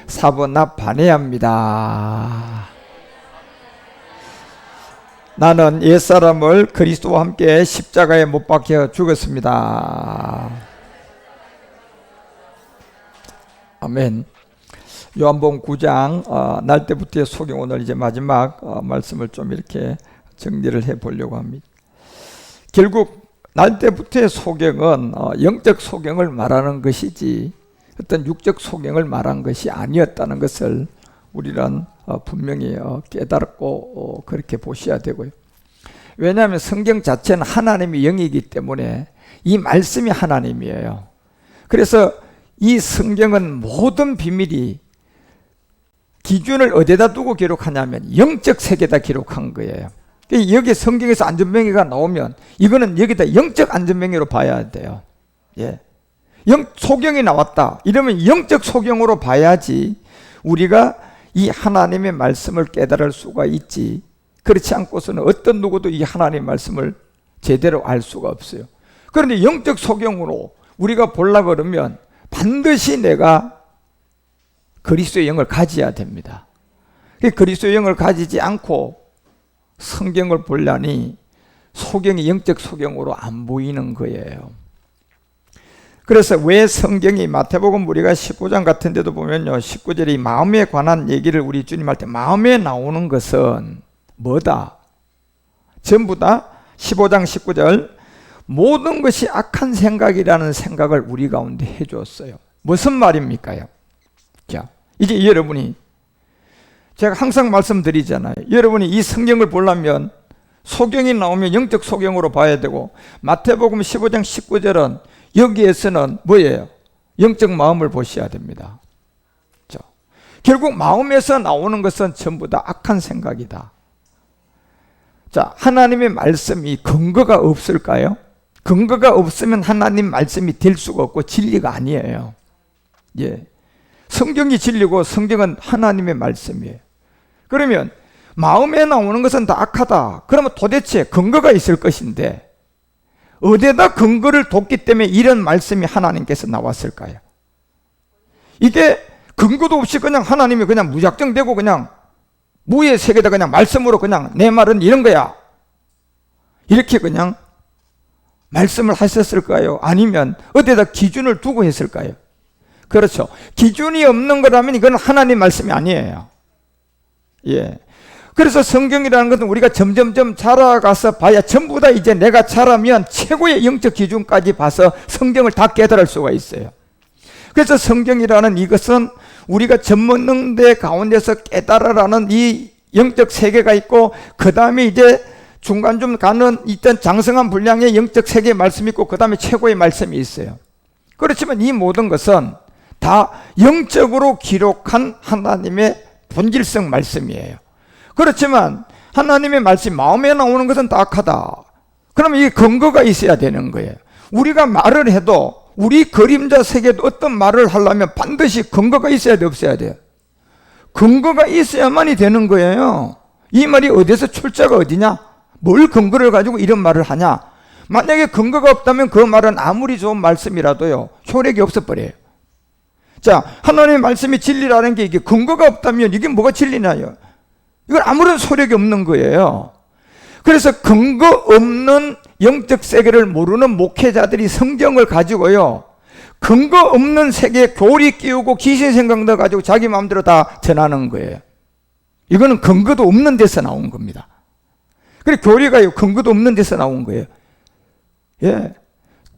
사분납 반해합니다. 나는 옛사람을 그리스도와 함께 십자가에 못 박혀 죽었습니다. 아멘. 요한복음 9장 날 때부터의 소경, 오늘 이제 마지막 말씀을 좀 이렇게 정리를 해 보려고 합니다. 결국 날 때부터의 소경은 영적 소경을 말하는 것이지 어떤 육적 소경을 말한 것이 아니었다는 것을 우리는 분명히 깨달았고 그렇게 보셔야 되고요. 왜냐하면 성경 자체는 하나님의 영이기 때문에 이 말씀이 하나님이에요. 그래서 이 성경은 모든 비밀이 기준을 어디다 두고 기록하냐면 영적 세계에다 기록한 거예요. 여기 성경에서 안전병이가 나오면 이거는 여기다 영적 안전병이로 봐야 돼요. 예. 소경이 나왔다 이러면 영적 소경으로 봐야지 우리가 이 하나님의 말씀을 깨달을 수가 있지, 그렇지 않고서는 어떤 누구도 이 하나님의 말씀을 제대로 알 수가 없어요. 그런데 영적 소경으로 우리가 보려고 그러면 반드시 내가 그리스도의 영을 가져야 됩니다. 그리스도의 영을 가지지 않고 성경을 보려니 소경이 영적 소경으로 안 보이는 거예요. 그래서 왜 성경이 마태복음 우리가 19장 같은 데도 보면요, 19절에 마음에 관한 얘기를 우리 주님 할 때 마음에 나오는 것은 뭐다? 전부 다 15장 19절 모든 것이 악한 생각이라는 생각을 우리 가운데 해줬어요. 무슨 말입니까요? 자, 이제 여러분이, 제가 항상 말씀드리잖아요. 여러분이 이 성경을 보려면 소경이 나오면 영적 소경으로 봐야 되고, 마태복음 15장 19절은 여기에서는 뭐예요? 영적 마음을 보셔야 됩니다. 자, 결국 마음에서 나오는 것은 전부 다 악한 생각이다. 자, 하나님의 말씀이 근거가 없을까요? 근거가 없으면 하나님 말씀이 될 수가 없고 진리가 아니에요. 예. 성경이 진리고 성경은 하나님의 말씀이에요. 그러면 마음에 나오는 것은 다 악하다. 그러면 도대체 근거가 있을 것인데 어디에다 근거를 뒀기 때문에 이런 말씀이 하나님께서 나왔을까요? 이게 근거도 없이 그냥 하나님이 그냥 무작정 되고 그냥 무의 세계다 그냥 말씀으로 그냥 내 말은 이런 거야, 이렇게 그냥 말씀을 하셨을까요? 아니면 어디에다 기준을 두고 했을까요? 그렇죠. 기준이 없는 거라면 이건 하나님 말씀이 아니에요. 예. 그래서 성경이라는 것은 우리가 점점점 자라가서 봐야 전부 다 이제 내가 자라면 최고의 영적 기준까지 봐서 성경을 다 깨달을 수가 있어요. 그래서 성경이라는 이것은 우리가 전문능대 가운데서 깨달으라는 이 영적 세계가 있고, 그 다음에 이제 중간 좀 가는 일단 장성한 분량의 영적 세계의 말씀이 있고, 그 다음에 최고의 말씀이 있어요. 그렇지만 이 모든 것은 다 영적으로 기록한 하나님의 본질성 말씀이에요. 그렇지만 하나님의 말씀 마음에 나오는 것은 다 악하다. 그러면 이 근거가 있어야 되는 거예요. 우리가 말을 해도 우리 그림자 세계도 어떤 말을 하려면 반드시 근거가 있어야 돼, 없어야 돼요? 근거가 있어야만이 되는 거예요. 이 말이 어디서 출처가 어디냐? 뭘 근거를 가지고 이런 말을 하냐? 만약에 근거가 없다면 그 말은 아무리 좋은 말씀이라도요 효력이 없어버려요. 자, 하나님의 말씀이 진리라는 게 이게 근거가 없다면 이게 뭐가 진리나요? 이건 아무런 소력이 없는 거예요. 그래서 근거 없는 영적 세계를 모르는 목회자들이 성경을 가지고요 근거 없는 세계에 교리 끼우고 귀신 생각도 가지고 자기 마음대로 다 전하는 거예요. 이거는 근거도 없는 데서 나온 겁니다. 그래, 교리가 근거도 없는 데서 나온 거예요. 예,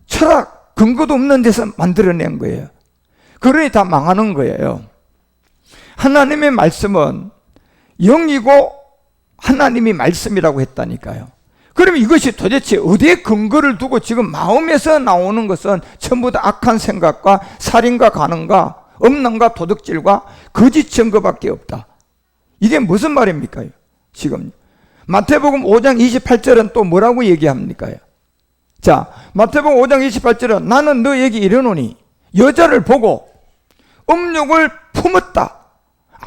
철학 근거도 없는 데서 만들어낸 거예요. 그러니 다 망하는 거예요. 하나님의 말씀은 영이고 하나님이 말씀이라고 했다니까요. 그러면 이것이 도대체 어디에 근거를 두고 지금 마음에서 나오는 것은 전부 다 악한 생각과 살인과 간음과 음란과 도둑질과 거짓 증거밖에 없다. 이게 무슨 말입니까? 지금 마태복음 5장 28절은 또 뭐라고 얘기합니까? 자, 마태복음 5장 28절은 나는 너에게 이르노니 여자를 보고 음욕을 품었다.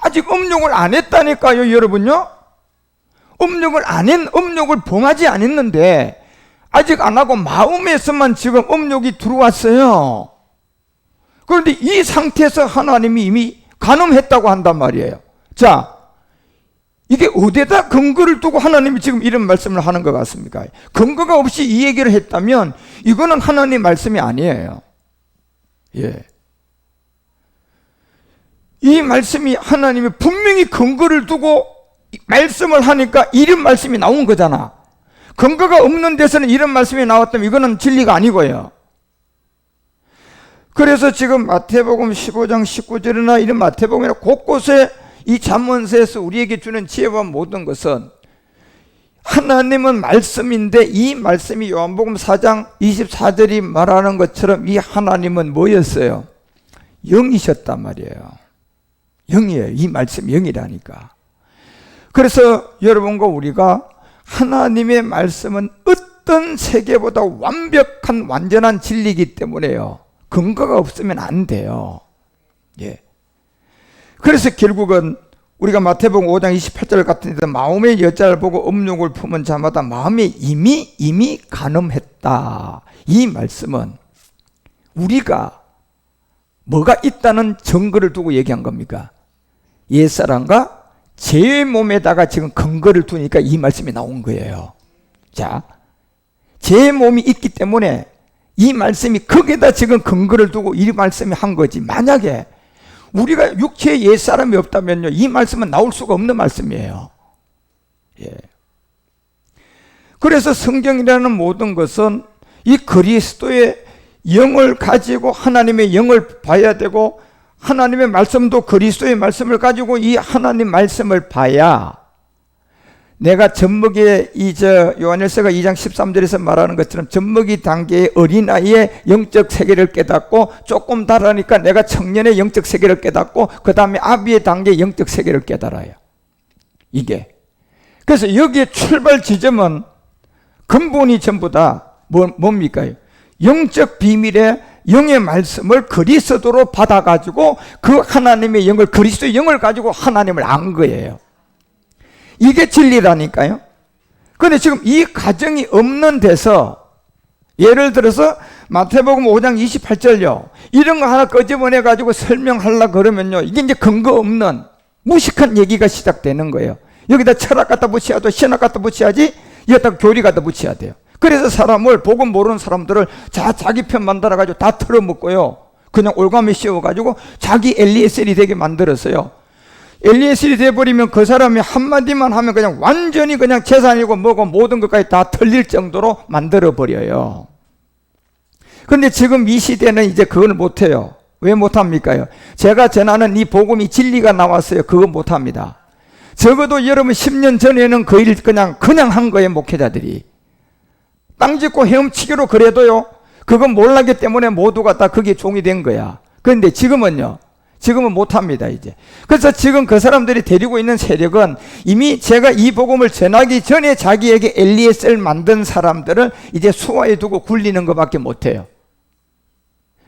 아직 음욕을 안 했다니까요, 여러분요. 음욕을 범하지 않았는데 아직 안 하고 마음에서만 지금 음욕이 들어왔어요. 그런데 이 상태에서 하나님이 이미 간음했다고 한단 말이에요. 자, 이게 어디에다 근거를 두고 하나님이 지금 이런 말씀을 하는 것 같습니까? 근거가 없이 이 얘기를 했다면 이거는 하나님 말씀이 아니에요. 예. 이 말씀이 하나님이 분명히 근거를 두고 말씀을 하니까 이런 말씀이 나온 거잖아. 근거가 없는 데서는 이런 말씀이 나왔다면 이거는 진리가 아니고요. 그래서 지금 마태복음 15장 19절이나 이런 마태복음이나 곳곳에 이 잠언서에서 우리에게 주는 지혜와 모든 것은 하나님은 말씀인데 이 말씀이 요한복음 4장 24절이 말하는 것처럼 이 하나님은 뭐였어요? 영이셨단 말이에요. 영이에요. 이 말씀 영이라니까. 그래서 여러분과 우리가 하나님의 말씀은 어떤 세계보다 완벽한 완전한 진리이기 때문에요. 근거가 없으면 안 돼요. 예. 그래서 결국은 우리가 마태복음 5장 28절 같은 데 마음의 여자를 보고 음욕을 품은 자마다 마음에 이미 간음했다. 이 말씀은 우리가 뭐가 있다는 증거를 두고 얘기한 겁니까? 옛사람과 제 몸에다가 지금 근거를 두니까 이 말씀이 나온 거예요. 자, 제 몸이 있기 때문에 이 말씀이 거기에다 지금 근거를 두고 이 말씀이 한 거지. 만약에 우리가 육체에 옛사람이 없다면요, 이 말씀은 나올 수가 없는 말씀이에요. 예. 그래서 성경이라는 모든 것은 이 그리스도의 영을 가지고 하나님의 영을 봐야 되고, 하나님의 말씀도 그리스도의 말씀을 가지고 이 하나님 말씀을 봐야 내가 젖먹이의 요한일서가 2장 13절에서 말하는 것처럼 젖먹이 단계의 어린아이의 영적 세계를 깨닫고, 조금 다르니까 내가 청년의 영적 세계를 깨닫고, 그 다음에 아비의 단계의 영적 세계를 깨달아요. 이게. 그래서 여기에 출발 지점은 근본이 전부 다 뭡니까? 영적 비밀의 영의 말씀을 그리스도로 받아가지고 그 하나님의 영을, 그리스도의 영을 가지고 하나님을 안 거예요. 이게 진리라니까요. 그런데 지금 이 가정이 없는 데서, 예를 들어서 마태복음 5장 28절요, 이런 거 하나 끄집어내 가지고 설명하려고 그러면요, 이게 이제 근거 없는 무식한 얘기가 시작되는 거예요. 여기다 철학 갖다 붙여야 돼, 신학 갖다 붙여야지, 여기다 교리 갖다 붙여야 돼요. 그래서 사람을, 복음 모르는 사람들을 자기 편 만들어 가지고 다 털어먹고요, 그냥 올가미 씌워 가지고 자기 엘리에셀이 되게 만들었어요. 엘리에셀이 돼버리면 그 사람이 한마디만 하면 그냥 완전히 그냥 재산이고 뭐고 모든 것까지 다 털릴 정도로 만들어버려요. 근데 지금 이 시대는 이제 그걸 못해요. 왜 못합니까? 제가 전하는 이 복음이 진리가 나왔어요. 그거 못합니다. 적어도 여러분 10년 전에는 그 일 그냥 한 거예요. 목회자들이 땅 짓고 헤엄치기로 그래도요, 그건 몰랐기 때문에 모두가 다 그게 종이 된 거야. 그런데 지금은 못합니다, 이제. 그래서 지금 그 사람들이 데리고 있는 세력은 이미 제가 이 복음을 전하기 전에 자기에게 엘리에셀 만든 사람들을 이제 수하에 두고 굴리는 것밖에 못해요.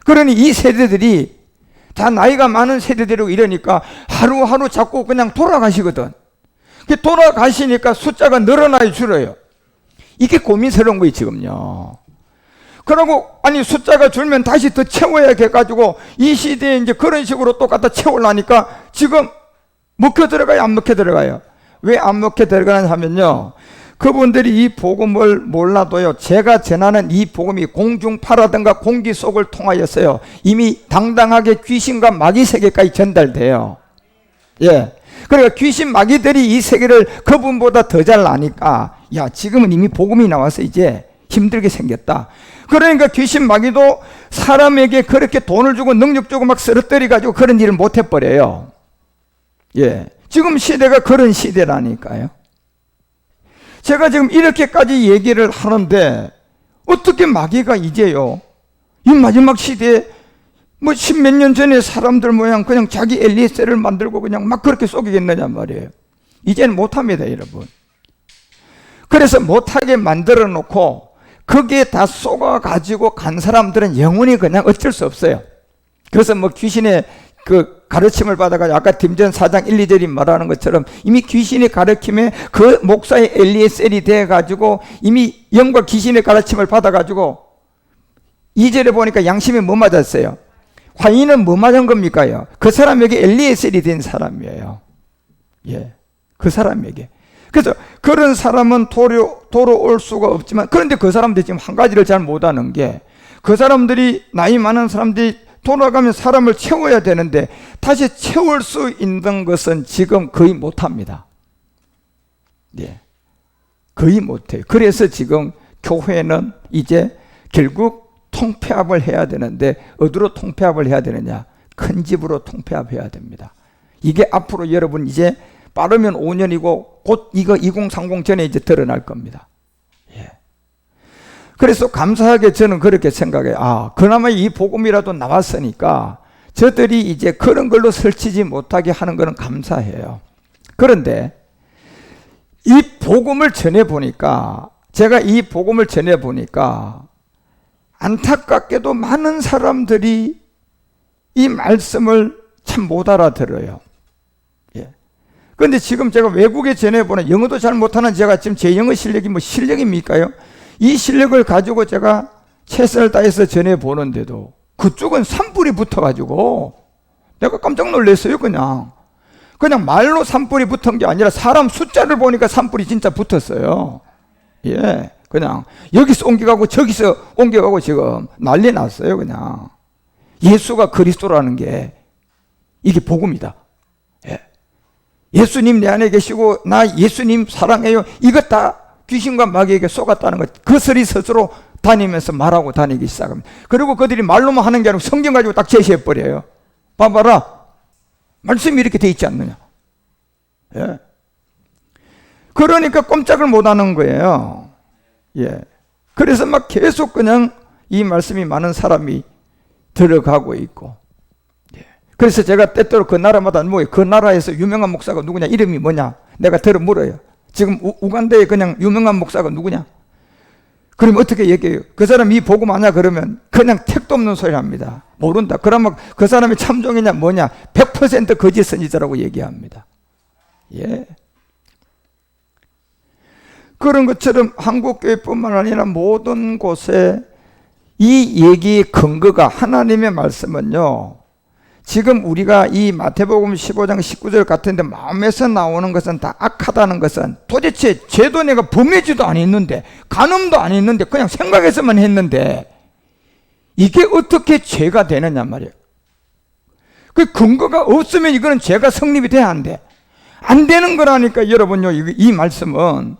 그러니 이 세대들이 다 나이가 많은 세대들이고 이러니까 하루하루 자꾸 그냥 돌아가시거든. 돌아가시니까 숫자가 늘어나요, 줄어요? 이게 고민스러운 거예요, 지금요. 그러고, 아니, 숫자가 줄면 다시 더 채워야 해가지고, 이 시대에 이제 그런 식으로 똑같이 채우려니까 지금 먹혀 들어가요, 안 먹혀 들어가요? 왜 안 먹혀 들어가냐 하면요, 그분들이 이 복음을 몰라도요, 제가 전하는 이 복음이 공중파라든가 공기 속을 통하였어요, 이미 당당하게 귀신과 마귀 세계까지 전달돼요. 예. 그러니까 귀신 마귀들이 이 세계를 그분보다 더 잘 아니까, 야, 지금은 이미 복음이 나와서 이제 힘들게 생겼다. 그러니까 귀신 마귀도 사람에게 그렇게 돈을 주고 능력 주고 막 쓰러뜨려 가지고 그런 일을 못 해버려요. 예. 지금 시대가 그런 시대라니까요. 제가 지금 이렇게까지 얘기를 하는데 어떻게 마귀가 이제요, 이 마지막 시대에 뭐 십몇 년 전에 사람들 모양 그냥 자기 엘리에셀을 만들고 그냥 막 그렇게 속이겠느냐 말이에요. 이제는 못합니다, 여러분. 그래서 못하게 만들어 놓고 거기에 다 속아가지고 간 사람들은 영원히 그냥 어쩔 수 없어요. 그래서 뭐 귀신의 그 가르침을 받아가지고 아까 딘전 4장 1, 2절이 말하는 것처럼 이미 귀신의 가르침에 그 목사의 엘리에셀이 돼가지고 이미 영과 귀신의 가르침을 받아가지고 2절에 보니까 양심에 뭐 맞았어요? 화인은 뭐 맞은 겁니까요? 그 사람에게 엘리에셀이 된 사람이에요. 예, 그 사람에게. 그래서 그런 사람은 도로 올 수가 없지만, 그런데 그 사람들이 지금 한 가지를 잘 못하는 게, 그 사람들이, 나이 많은 사람들이 돌아가면 사람을 채워야 되는데 다시 채울 수 있는 것은 지금 거의 못합니다. 예, 거의 못해요. 그래서 지금 교회는 이제 결국 통폐합을 해야 되는데, 어디로 통폐합을 해야 되느냐? 큰 집으로 통폐합해야 됩니다. 이게 앞으로 여러분 이제 빠르면 5년이고 곧 이거 2030 전에 이제 드러날 겁니다. 예. 그래서 감사하게 저는 그렇게 생각해요. 아, 그나마 이 복음이라도 나왔으니까 저들이 이제 그런 걸로 설치지 못하게 하는 것은 감사해요. 그런데 이 복음을 전해보니까, 제가 이 복음을 전해보니까 안타깝게도 많은 사람들이 이 말씀을 참 못 알아들어요. 예. 그런데 지금 제가 외국에 전해보는, 영어도 잘 못하는 제가 지금 제 영어 실력이 뭐 실력입니까요? 이 실력을 가지고 제가 최선을 다해서 전해보는데도 그쪽은 산불이 붙어가지고 내가 깜짝 놀랐어요. 그냥 말로 산불이 붙은 게 아니라 사람 숫자를 보니까 산불이 진짜 붙었어요. 예, 그냥 여기서 옮겨가고 저기서 옮겨가고 지금 난리 났어요. 그냥 예수가 그리스도라는 게 이게 복음이다. 예. 예수님 내 안에 계시고 나 예수님 사랑해요. 이거 다 귀신과 마귀에게 속았다는 것, 그 소리 스스로 다니면서 말하고 다니기 시작합니다. 그리고 그들이 말로만 하는 게 아니고 성경 가지고 딱 제시해버려요. 봐봐라, 말씀이 이렇게 돼 있지 않느냐. 예. 그러니까 꼼짝을 못하는 거예요. 예. 그래서 막 계속 그냥 이 말씀이 많은 사람이 들어가고 있고. 예. 그래서 제가 때때로 그 나라마다 그 나라에서 유명한 목사가 누구냐, 이름이 뭐냐, 내가 들어 물어요. 지금 우간다에 그냥 유명한 목사가 누구냐? 그러면 어떻게 얘기해요? 그 사람 이 복음 아냐? 그러면 그냥 택도 없는 소리 합니다. 모른다. 그러면 그 사람이 참종이냐 뭐냐? 100% 거짓 선지자라고 얘기합니다. 예. 그런 것처럼 한국교회뿐만 아니라 모든 곳에 이 얘기의 근거가, 하나님의 말씀은요, 지금 우리가 이 마태복음 15장 19절 같은데 마음에서 나오는 것은 다 악하다는 것은, 도대체 죄도 내가 범하지도 않았는데, 간음도 안 했는데, 그냥 생각해서만 했는데 이게 어떻게 죄가 되느냐 말이에요. 그 근거가 없으면 이거는 죄가 성립이 돼야 안 돼. 안 되는 거라니까 여러분요, 이 말씀은.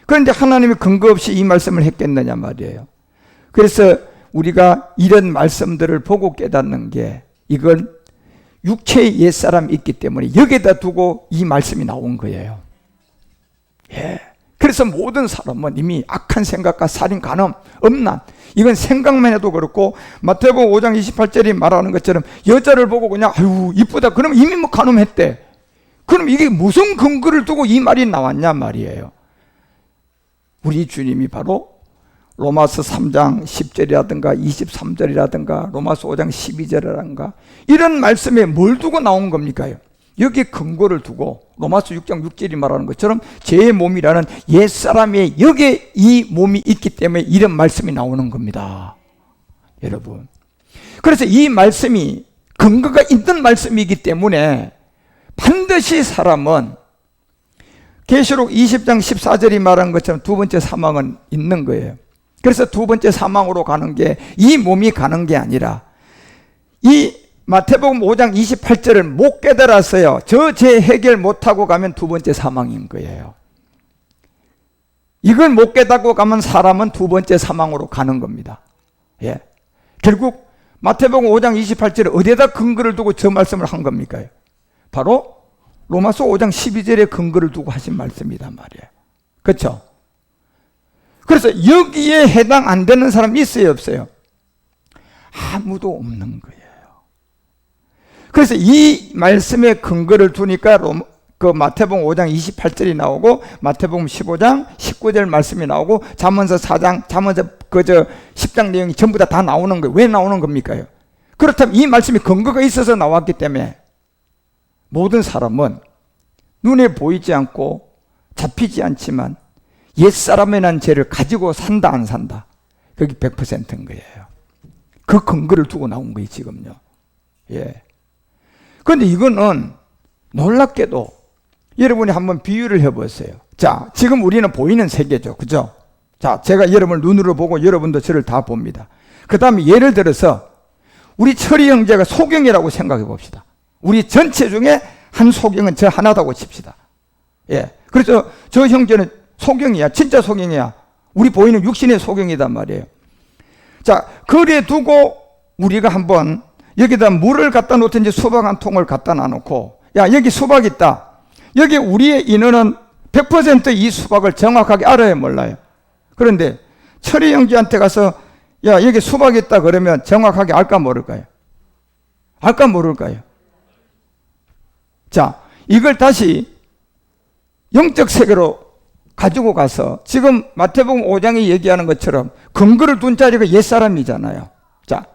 그런데 하나님이 근거 없이 이 말씀을 했겠느냐 말이에요. 그래서 우리가 이런 말씀들을 보고 깨닫는 게, 이건 육체의 옛사람이 있기 때문에 여기에다 두고 이 말씀이 나온 거예요. 예. 그래서 모든 사람은 이미 악한 생각과 살인, 간음, 음란, 이건 생각만 해도 그렇고, 마태복음 5장 28절이 말하는 것처럼 여자를 보고 그냥 아유 이쁘다 그러면 이미 뭐 간음했대. 그럼 이게 무슨 근거를 두고 이 말이 나왔냐 말이에요. 우리 주님이 바로 로마서 3장 10절이라든가 23절이라든가 로마서 5장 12절이라든가 이런 말씀에 뭘 두고 나온 겁니까? 여기에 근거를 두고 로마서 6장 6절이 말하는 것처럼 제 몸이라는 옛사람의 여기에 이 몸이 있기 때문에 이런 말씀이 나오는 겁니다. 여러분, 그래서 이 말씀이 근거가 있는 말씀이기 때문에 반드시 사람은 계시록 20장 14절이 말한 것처럼 두 번째 사망은 있는 거예요. 그래서 두 번째 사망으로 가는 게 이 몸이 가는 게 아니라, 이 마태복음 5장 28절을 못 깨달았어요. 저 죄 해결 못하고 가면 두 번째 사망인 거예요. 이걸 못 깨닫고 가면 사람은 두 번째 사망으로 가는 겁니다. 예. 결국 마태복음 5장 28절에 어디에다 근거를 두고 저 말씀을 한 겁니까? 바로 로마서 5장 12절에 근거를 두고 하신 말씀이란 말이에요. 그렇죠? 그래서 여기에 해당 안 되는 사람 있어요, 없어요? 아무도 없는 거예요. 그래서 이 말씀에 근거를 두니까 그 마태복음 5장 28절이 나오고 마태복음 15장 19절 말씀이 나오고 잠언서 4장, 잠언서 10장 내용이 전부 다 나오는 거예요. 왜 나오는 겁니까? 그렇다면 이 말씀이 근거가 있어서 나왔기 때문에 모든 사람은 눈에 보이지 않고 잡히지 않지만 옛사람에 난 죄를 가지고 산다 안 산다, 그게 100%인 거예요. 그 근거를 두고 나온 거예요 지금요. 예. 그런데 이거는 놀랍게도 여러분이 한번 비유를 해보세요. 자, 지금 우리는 보이는 세계죠. 그죠? 자, 제가 여러분을 눈으로 보고 여러분도 저를 다 봅니다. 그 다음에 예를 들어서 우리 철이 형제가 소경이라고 생각해 봅시다. 우리 전체 중에 한 소경은 저 하나다고 칩시다. 예. 그래서 저 형제는 소경이야. 진짜 소경이야. 우리 보이는 육신의 소경이단 말이에요. 자, 그래 두고 우리가 한번 여기다 물을 갖다 놓든지 수박 한 통을 갖다 놔놓고, 야, 여기 수박 있다. 여기 우리의 인원은 100% 이 수박을 정확하게 알아요, 몰라요? 그런데 철이 형제한테 가서 야, 여기 수박 있다 그러면 정확하게 알까 모를까요? 알까 모를까요? 자, 이걸 다시 영적 세계로 가지고 가서 지금 마태복음 5장이 얘기하는 것처럼 근거를 둔 자리가 옛사람이잖아요. 자,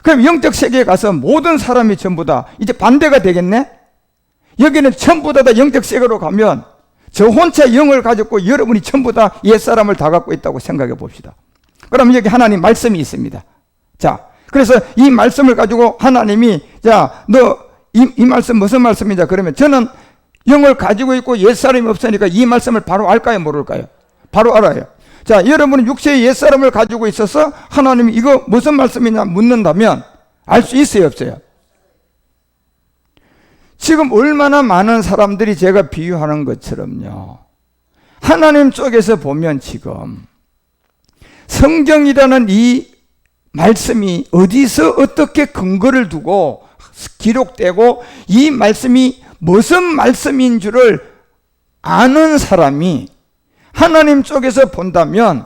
그럼 영적 세계에 가서 모든 사람이 전부 다 이제 반대가 되겠네? 여기는 전부 다 영적 세계로 가면 저 혼자 영을 가졌고 여러분이 전부 다 옛사람을 다 갖고 있다고 생각해 봅시다. 그럼 여기 하나님 말씀이 있습니다. 자, 그래서 이 말씀을 가지고 하나님이 자, 너 이 말씀 무슨 말씀이냐 그러면 저는 영을 가지고 있고 옛사람이 없으니까 이 말씀을 바로 알까요 모를까요? 바로 알아요. 자, 여러분은 육체의 옛사람을 가지고 있어서 하나님이 이거 무슨 말씀이냐 묻는다면 알 수 있어요 없어요? 지금 얼마나 많은 사람들이 제가 비유하는 것처럼요, 하나님 쪽에서 보면 지금 성경이라는 이 말씀이 어디서 어떻게 근거를 두고 기록되고 이 말씀이 무슨 말씀인 줄을 아는 사람이 하나님 쪽에서 본다면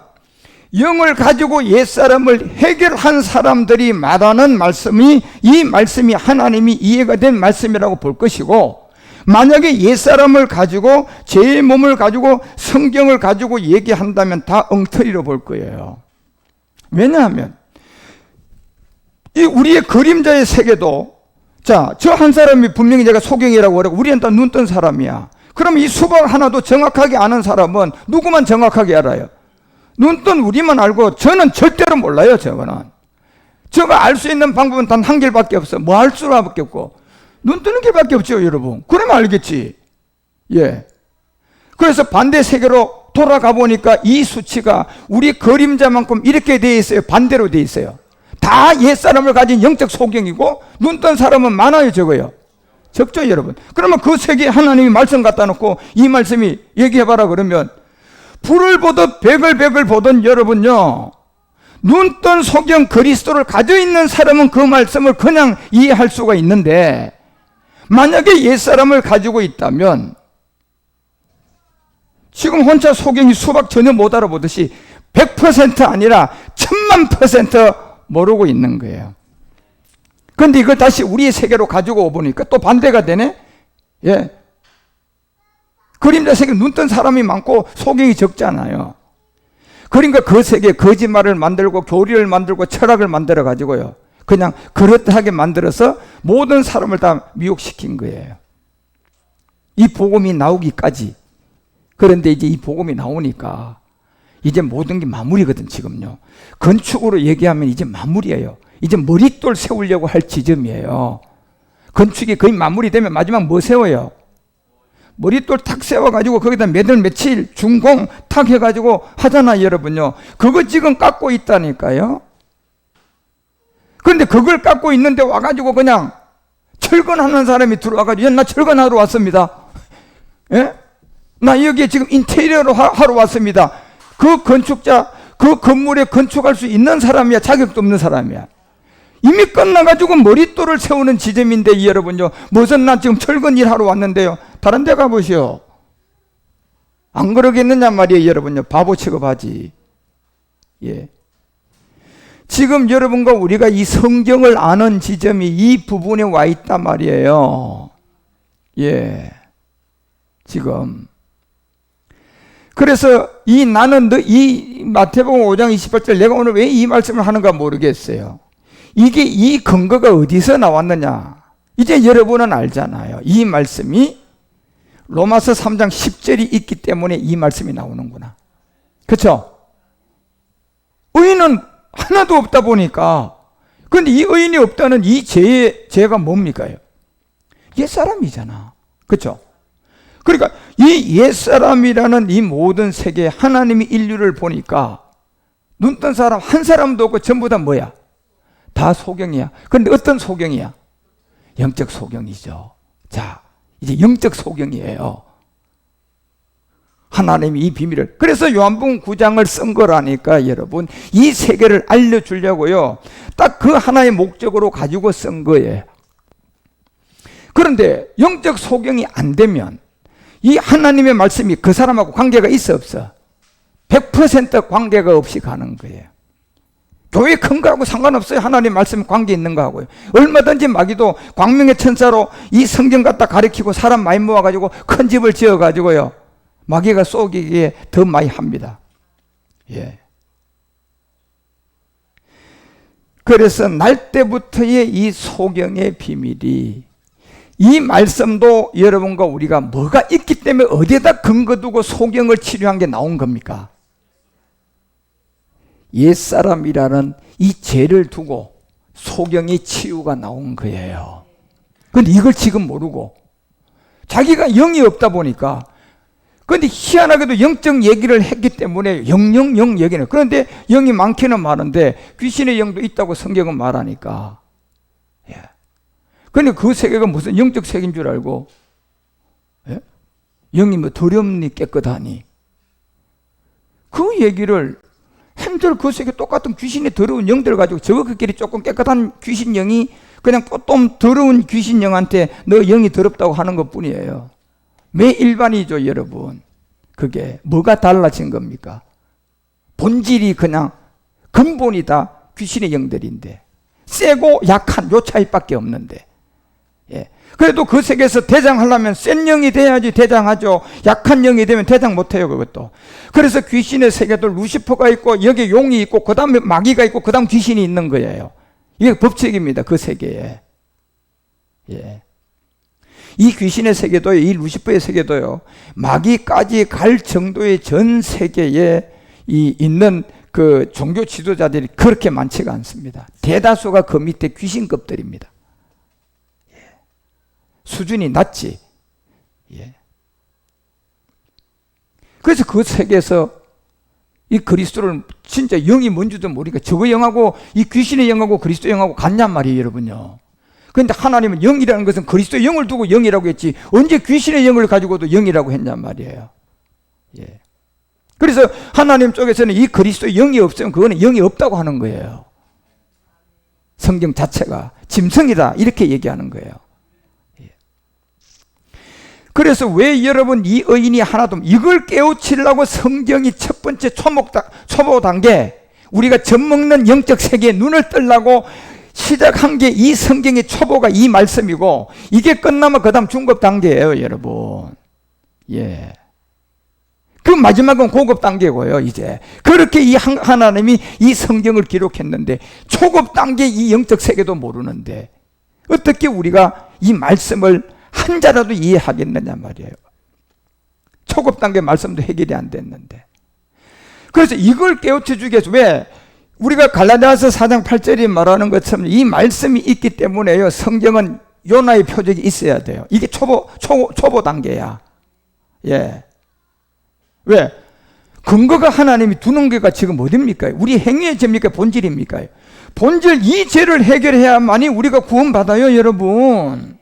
영을 가지고 옛사람을 해결한 사람들이 말하는 말씀이 이 말씀이 하나님이 이해가 된 말씀이라고 볼 것이고, 만약에 옛사람을 가지고 제 몸을 가지고 성경을 가지고 얘기한다면 다 엉터리로 볼 거예요. 왜냐하면 이 우리의 그림자의 세계도 자, 저 한 사람이 분명히 제가 소경이라고 그러고 우리는 다 눈 뜬 사람이야. 그럼 이 수박 하나도 정확하게 아는 사람은 누구만 정확하게 알아요? 눈 뜬 우리만 알고 저는 절대로 몰라요. 저거는 저가 알 수 있는 방법은 단 한 길밖에 없어. 뭐 할 수밖에 없고 눈 뜨는 길밖에 없죠 여러분. 그러면 알겠지. 예. 그래서 반대 세계로 돌아가 보니까 이 수치가 우리 그림자만큼 이렇게 돼 있어요. 반대로 돼 있어요. 다 옛사람을 가진 영적 소경이고 눈 뜬 사람은 많아요 적어요? 적죠 여러분. 그러면 그 세계에 하나님이 말씀 갖다 놓고 이 말씀이 얘기해봐라 그러면 불을 보듯 백을 보던 여러분요, 눈 뜬 소경 그리스도를 가지고 있는 사람은 그 말씀을 그냥 이해할 수가 있는데, 만약에 옛사람을 가지고 있다면 지금 혼자 소경이 수박 전혀 못 알아보듯이 100% 아니라 1000,000% 모르고 있는 거예요. 그런데 이걸 다시 우리의 세계로 가지고 오보니까 또 반대가 되네? 예. 그림자 세계 눈 뜬 사람이 많고 소경이 적잖아요. 그러니까 그 세계에 거짓말을 만들고 교리를 만들고 철학을 만들어 가지고요, 그냥 그렇다하게 만들어서 모든 사람을 다 미혹시킨 거예요. 이 복음이 나오기까지. 그런데 이제 이 복음이 나오니까 이제 모든 게 마무리거든. 지금요 건축으로 얘기하면 이제 마무리예요. 이제 머릿돌 세우려고 할 지점이에요. 건축이 거의 마무리되면 마지막 뭐 세워요? 머릿돌 탁 세워가지고 거기다 몇월 며칠 준공 탁 해가지고 하잖아요 여러분요. 그거 지금 깎고 있다니까요. 그런데 그걸 깎고 있는데 와가지고 그냥 철근하는 사람이 들어와가지고 나 철근하러 왔습니다. 예? 나 여기에 지금 인테리어로 하러 왔습니다. 그 건축자, 그 건물에 건축할 수 있는 사람이야, 자격도 없는 사람이야? 이미 끝나가지고 머릿돌을 세우는 지점인데 여러분요, 무슨 나 지금 철근 일하러 왔는데요, 다른 데 가보시오. 안 그러겠느냐 말이에요 여러분요. 바보 취급하지. 예. 지금 여러분과 우리가 이 성경을 아는 지점이 이 부분에 와 있단 말이에요. 예. 지금 그래서 나는 이 마태복음 5장 28절 내가 오늘 왜 이 말씀을 하는가 모르겠어요. 이게 이 근거가 어디서 나왔느냐 이제 여러분은 알잖아요. 이 말씀이 로마서 3장 10절이 있기 때문에 이 말씀이 나오는구나. 그렇죠? 의인은 하나도 없다 보니까 그런데 이 의인이 없다는 이 죄가 뭡니까? 옛사람이잖아. 그렇죠? 그러니까 이 옛사람이라는 이 모든 세계에 하나님이 인류를 보니까 눈 뜬 사람 한 사람도 없고 전부 다 뭐야? 다 소경이야. 그런데 어떤 소경이야? 영적 소경이죠. 자, 이제 영적 소경이에요. 하나님이 이 비밀을, 그래서 요한복음 9장을 쓴 거라니까 여러분, 이 세계를 알려주려고요, 딱 그 하나의 목적으로 가지고 쓴 거예요. 그런데 영적 소경이 안 되면 이 하나님의 말씀이 그 사람하고 관계가 있어 없어? 100% 관계가 없이 가는 거예요. 교회 큰 거하고 상관없어요. 하나님 말씀 관계 있는 거하고요. 얼마든지 마귀도 광명의 천사로 이 성경 갖다 가르치고 사람 많이 모아가지고 큰 집을 지어가지고요, 마귀가 쏘기에 더 많이 합니다. 예. 그래서 날 때부터의 이 소경의 비밀이, 이 말씀도 여러분과 우리가 뭐가 있기 때문에 어디에다 근거 두고 소경을 치료한 게 나온 겁니까? 옛사람이라는 이 죄를 두고 소경의 치유가 나온 거예요. 그런데 이걸 지금 모르고 자기가 영이 없다 보니까, 그런데 희한하게도 영적 얘기를 했기 때문에 영 얘기는, 그런데 영이 많기는 많은데 귀신의 영도 있다고 성경은 말하니까, 예. 그런데 그 세계가 무슨 영적 세계인 줄 알고, 예? 영이 뭐 더럽니 깨끗하니, 그 얘기를 한들 그 세계 똑같은 귀신의 더러운 영들 가지고 저거끼리 조금 깨끗한 귀신 영이 그냥 좀 더러운 귀신 영한테 너 영이 더럽다고 하는 것 뿐이에요. 매 일반이죠, 여러분. 그게 뭐가 달라진 겁니까? 본질이 그냥 근본이 다 귀신의 영들인데, 세고 약한 요 차이밖에 없는데, 예. 그래도 그 세계에서 대장하려면 센 영이 돼야지 대장하죠. 약한 영이 되면 대장 못해요, 그것도. 그래서 귀신의 세계도 루시퍼가 있고 여기 용이 있고 그 다음에 마귀가 있고 그 다음 귀신이 있는 거예요. 이게 법칙입니다, 그 세계에. 예. 이 귀신의 세계도요, 이 루시퍼의 세계도요, 마귀까지 갈 정도의 전 세계에 있는 그 종교 지도자들이 그렇게 많지가 않습니다. 대다수가 그 밑에 귀신급들입니다. 예. 수준이 낮지. 예. 그래서 그 세계에서 이 그리스도를 진짜 영이 뭔지도 모르니까 저거 영하고 이 귀신의 영하고 그리스도 영하고 같냔 말이에요, 여러분요. 그런데 하나님은 영이라는 것은 그리스도의 영을 두고 영이라고 했지 언제 귀신의 영을 가지고도 영이라고 했냔 말이에요. 예. 그래서 하나님 쪽에서는 이 그리스도의 영이 없으면 그거는 영이 없다고 하는 거예요. 성경 자체가 짐승이다 이렇게 얘기하는 거예요. 예. 그래서 왜 여러분 이 의인이 하나도, 이걸 깨우치려고 성경이 첫 번째 초보 단계, 우리가 젖먹는 영적 세계에 눈을 뜨려고 시작한 게 이 성경의 초보가 이 말씀이고, 이게 끝나면 그 다음 중급 단계예요, 여러분. 예. 그 마지막은 고급 단계고요, 이제. 그렇게 이 하나님이 이 성경을 기록했는데, 초급 단계 이 영적 세계도 모르는데, 어떻게 우리가 이 말씀을 한 자라도 이해하겠느냐 말이에요. 초급 단계 말씀도 해결이 안 됐는데. 그래서 이걸 깨우쳐 주기 위해서, 왜? 우리가 갈라디아서 4장 8절이 말하는 것처럼 이 말씀이 있기 때문에요, 성경은 요나의 표적이 있어야 돼요. 이게 초보 단계야. 예. 왜? 근거가 하나님이 두는 게가 지금 어딥니까? 우리 행위의 죄입니까? 본질입니까? 본질, 이 죄를 해결해야만이 우리가 구원받아요, 여러분.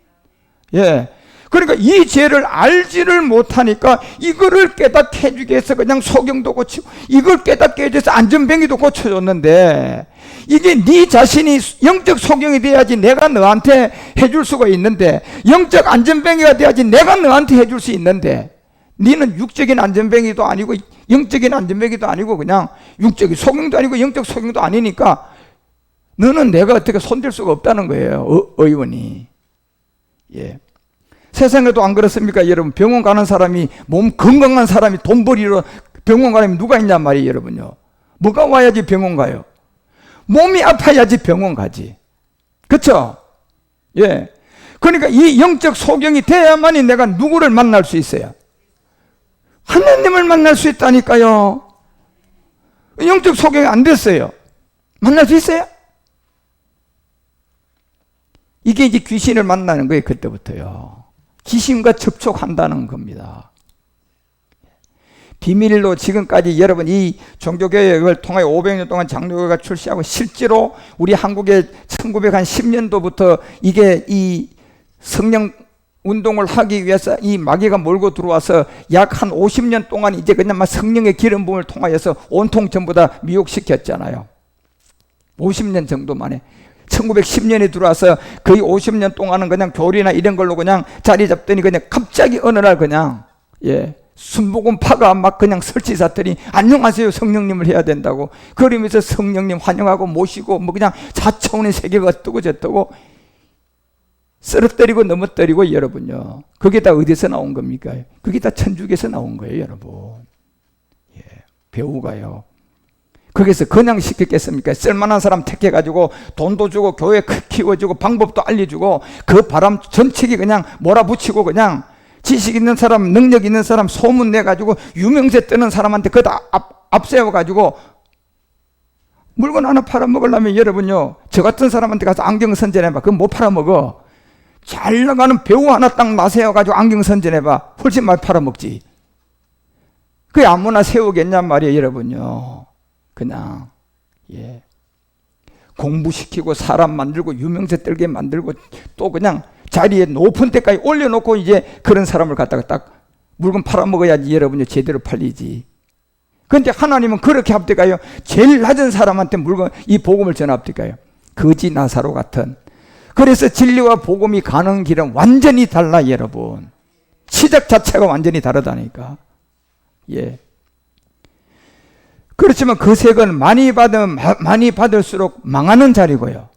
예. 그러니까 이 죄를 알지를 못하니까 이거를 깨닫게 해주기 위해서 그냥 소경도 고치고, 이걸 깨닫게 해줘서 안전뱅이도 고쳐줬는데, 이게 네 자신이 영적 소경이 돼야지 내가 너한테 해줄 수가 있는데, 영적 안전뱅이가 돼야지 내가 너한테 해줄 수 있는데, 너는 육적인 안전뱅이도 아니고 영적인 안전뱅이도 아니고 그냥 육적인 소경도 아니고 영적 소경도 아니니까 너는 내가 어떻게 손댈 수가 없다는 거예요, 의원이. 예. 세상에도 안 그렇습니까, 여러분? 병원 가는 사람이, 몸 건강한 사람이 돈 벌이러 병원 가려면 누가 있냔 말이에요, 여러분요. 뭐가 와야지 병원 가요? 몸이 아파야지 병원 가지. 그쵸? 예. 그러니까 이 영적 소경이 돼야만이 내가 누구를 만날 수 있어요? 하나님을 만날 수 있다니까요. 영적 소경이 안 됐어요. 만날 수 있어요? 이게 이제 귀신을 만나는 거예요. 그때부터요. 귀신과 접촉한다는 겁니다. 비밀로 지금까지 여러분 이 종교개혁을 통하여 500년 동안 장로교가 출시하고 실제로 우리 한국에 1910년도부터 이게 이 성령 운동을 하기 위해서 이 마귀가 몰고 들어와서 약 한 50년 동안 이제 그냥 막 성령의 기름 부음을 통하여서 온통 전부 다 미혹시켰잖아요. 50년 정도 만에 1910년에 들어와서 거의 50년 동안은 그냥 교리나 이런 걸로 그냥 자리 잡더니 그냥 갑자기 어느 날 그냥 순복음파가 막 그냥 설치사들이 안녕하세요 성령님을 해야 된다고 그러면서 성령님 환영하고 모시고 뭐 그냥 4차원의 세계가 뜨고 저뜨고 쓰러뜨리고 넘어뜨리고 여러분요. 그게 다 어디서 나온 겁니까? 그게 다 천주교에서 나온 거예요 여러분. 배우가요. 거기서 그냥 시켰겠습니까? 쓸만한 사람 택해가지고 돈도 주고 교회 키워주고 방법도 알려주고 그 바람 전체기 그냥 몰아붙이고 그냥 지식 있는 사람 능력 있는 사람 소문 내가지고 유명세 뜨는 사람한테 그다 앞세워가지고 물건 하나 팔아먹으려면 여러분요 저 같은 사람한테 가서 안경 선전해봐. 그건 못 팔아먹어. 잘 나가는 배우 하나 딱 나세워가지고 안경 선전해봐. 훨씬 많이 팔아먹지. 그게 아무나 세우겠냔 말이에요 여러분요. 그냥 공부시키고 사람 만들고 유명세 떨게 만들고 또 그냥 자리에 높은 데까지 올려놓고 이제 그런 사람을 갖다가 딱 물건 팔아먹어야지 여러분요 제대로 팔리지. 그런데 하나님은 그렇게 합니까요? 제일 낮은 사람한테 물건 이 복음을 전합니까요? 거지 나사로 같은. 그래서 진리와 복음이 가는 길은 완전히 달라 여러분. 시작 자체가 완전히 다르다니까. 그렇지만 그 색은 많이 받으면 많이 받을수록 망하는 자리고요.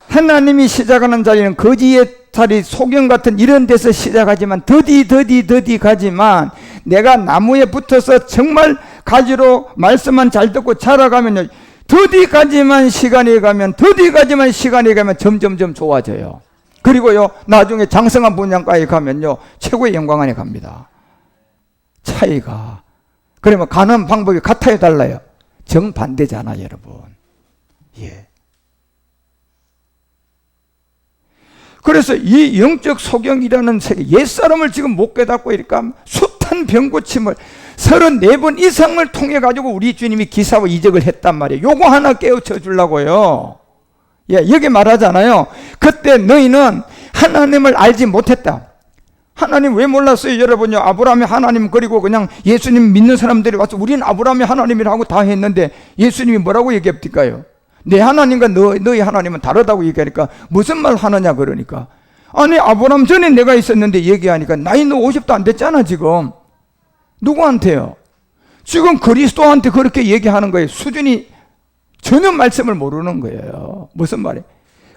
하나님이 시작하는 자리는 거지의 자리, 소경 같은 이런 데서 시작하지만 더디 가지만 내가 나무에 붙어서 정말 가지로 말씀만 잘 듣고 자라가면요. 더디 가지만 시간이 가면 점점점 좋아져요. 그리고요 나중에 장성한 분양가에 가면요 최고의 영광 안에 갑니다. 차이가. 그러면 가는 방법이 같아요 달라요? 정반대잖아 여러분. 그래서 이 영적 소경이라는 세계 옛사람을 지금 못 깨닫고 이러니까 숱한 병고침을 34번 이상을 통해 가지고 우리 주님이 기사와 이적을 했단 말이에요. 요거 하나 깨우쳐 주려고요. 여기 말하잖아요. 그때 너희는 하나님을 알지 못했다. 하나님 왜 몰랐어요 여러분요? 아브라함이 하나님 그리고 그냥 예수님 믿는 사람들이 와서 우리는 아브라함이 하나님이라고 다 했는데 예수님이 뭐라고 얘기합니까요? 내 하나님과 너희 하나님은 다르다고 얘기하니까 무슨 말 하느냐 그러니까 아니 아브라함 전에 내가 있었는데 얘기하니까 나이 너 50도 안 됐잖아 지금. 누구한테요? 지금 그리스도한테 그렇게 얘기하는 거예요. 수준이 전혀 말씀을 모르는 거예요. 무슨 말이에요?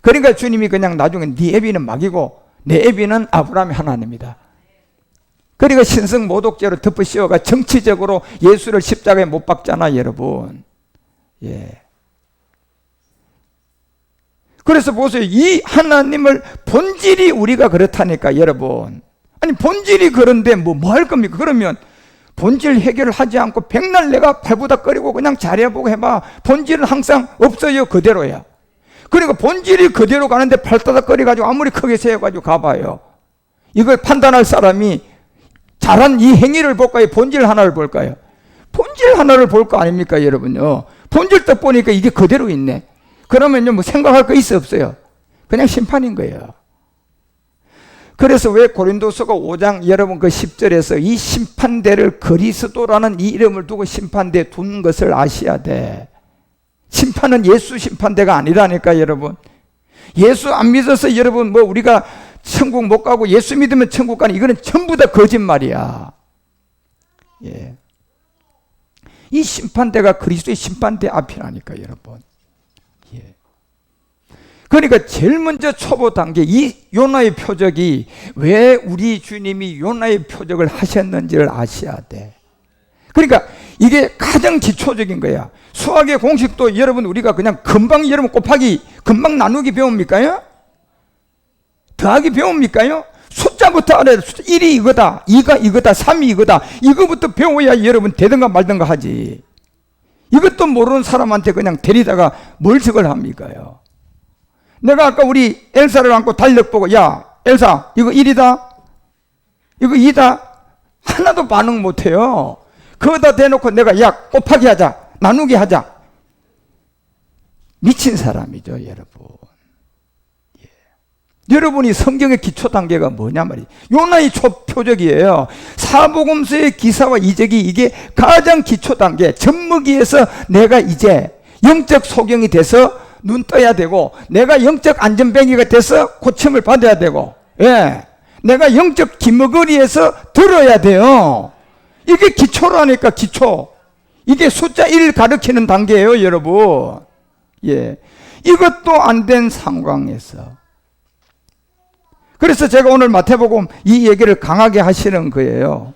그러니까 주님이 그냥 나중에 네 애비는 막이고 내 애비는 아브라함의 하나님이다. 그러니까 신성 모독죄로 덮어 씌워가 정치적으로 예수를 십자가에 못 박잖아 여러분. 그래서 보세요. 이 하나님을 본질이 우리가 그렇다니까 여러분. 아니 본질이 그런데 뭐 할 겁니까? 그러면 본질 해결을 하지 않고 백날 내가 발부닥거리고 그냥 잘해보고 해봐. 본질은 항상 없어요. 그대로야. 그러니까 본질이 그대로 가는데 발바닥거리 가지고 아무리 크게 세워가지고 가봐요. 이걸 판단할 사람이 잘한 이 행위를 볼까요? 본질 하나를 볼까요? 본질 하나를 볼 거 아닙니까 여러분요. 본질 딱 보니까 이게 그대로 있네. 그러면요 뭐 생각할 거 있어 없어요? 그냥 심판인 거예요. 그래서 왜 고린도서가 5장 여러분 그 10절에서 이 심판대를 그리스도라는 이 이름을 두고 심판대에 둔 것을 아셔야 돼. 심판은 예수 심판대가 아니라니까 여러분. 예수 안 믿어서 여러분 뭐 우리가 천국 못 가고 예수 믿으면 천국 가는 이거는 전부 다 거짓말이야. 이 심판대가 그리스도의 심판대 앞이라니까 여러분. 그러니까 제일 먼저 초보 단계 이 요나의 표적이 왜 우리 주님이 요나의 표적을 하셨는지를 아셔야 돼. 그러니까 이게 가장 기초적인 거야. 수학의 공식도 여러분 우리가 그냥 금방 여러분 곱하기 금방 나누기 배웁니까요? 더하기 배웁니까요? 숫자부터 알아야 돼. 1이 이거다, 2가 이거다, 3이 이거다. 이거부터 배워야 여러분 되든가 말든가 하지. 이것도 모르는 사람한테 그냥 데리다가 뭘 적을 합니까요? 내가 아까 우리 엘사를 안고 달력 보고, 야, 엘사, 이거 1이다? 이거 2다? 하나도 반응 못 해요. 그거다 대놓고 내가, 야, 곱하기 하자. 나누기 하자. 미친 사람이죠, 여러분. 예. 여러분이 성경의 기초 단계가 뭐냐 말이에요. 요나의 초표적이에요. 사복음서의 기사와 이적이 이게 가장 기초 단계. 젖먹이에서 내가 이제 영적 소경이 돼서 눈 떠야 되고, 내가 영적 안전뱅이가 돼서 고침을 받아야 되고, 예. 내가 영적 기머거리에서 들어야 돼요. 이게 기초라니까, 기초. 이게 숫자 1 가르치는 단계예요, 여러분. 예. 이것도 안 된 상황에서. 그래서 제가 오늘 마태복음 이 얘기를 강하게 하시는 거예요.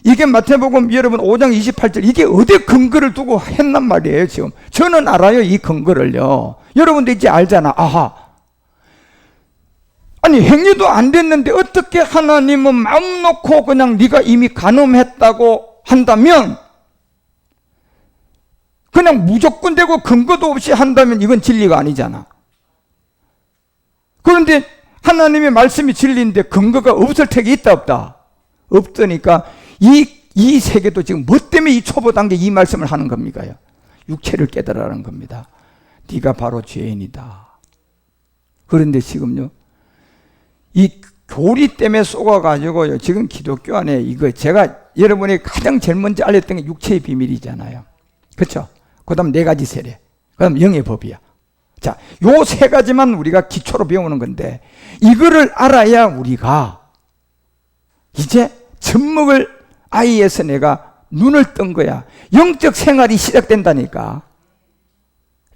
이게 마태복음 여러분 5장 28절, 이게 어디 근거를 두고 했단 말이에요, 지금. 저는 알아요, 이 근거를요. 여러분도 이제 알잖아. 아하. 아니, 행위도 안 됐는데 어떻게 하나님은 마음 놓고 그냥 네가 이미 간음했다고 한다면, 그냥 무조건 되고 근거도 없이 한다면 이건 진리가 아니잖아. 그런데 하나님의 말씀이 진리인데 근거가 없을 택이 있다 없다? 없으니까 이 세계도 지금 뭐 때문에 이 초보 단계 이 말씀을 하는 겁니까? 육체를 깨달으라는 겁니다. 네가 바로 죄인이다. 그런데 지금요, 이 교리 때문에 속아가지고요, 지금 기독교 안에 이거 제가 여러분에게 가장 제일 먼저 알렸던 게 육체의 비밀이잖아요. 그렇죠? 그 다음 4가지 세례, 그 다음 영의 법이야. 자, 요 3가지만 우리가 기초로 배우는 건데, 이거를 알아야 우리가 이제 젖먹을 아이에서 내가 눈을 뜬 거야. 영적 생활이 시작된다니까.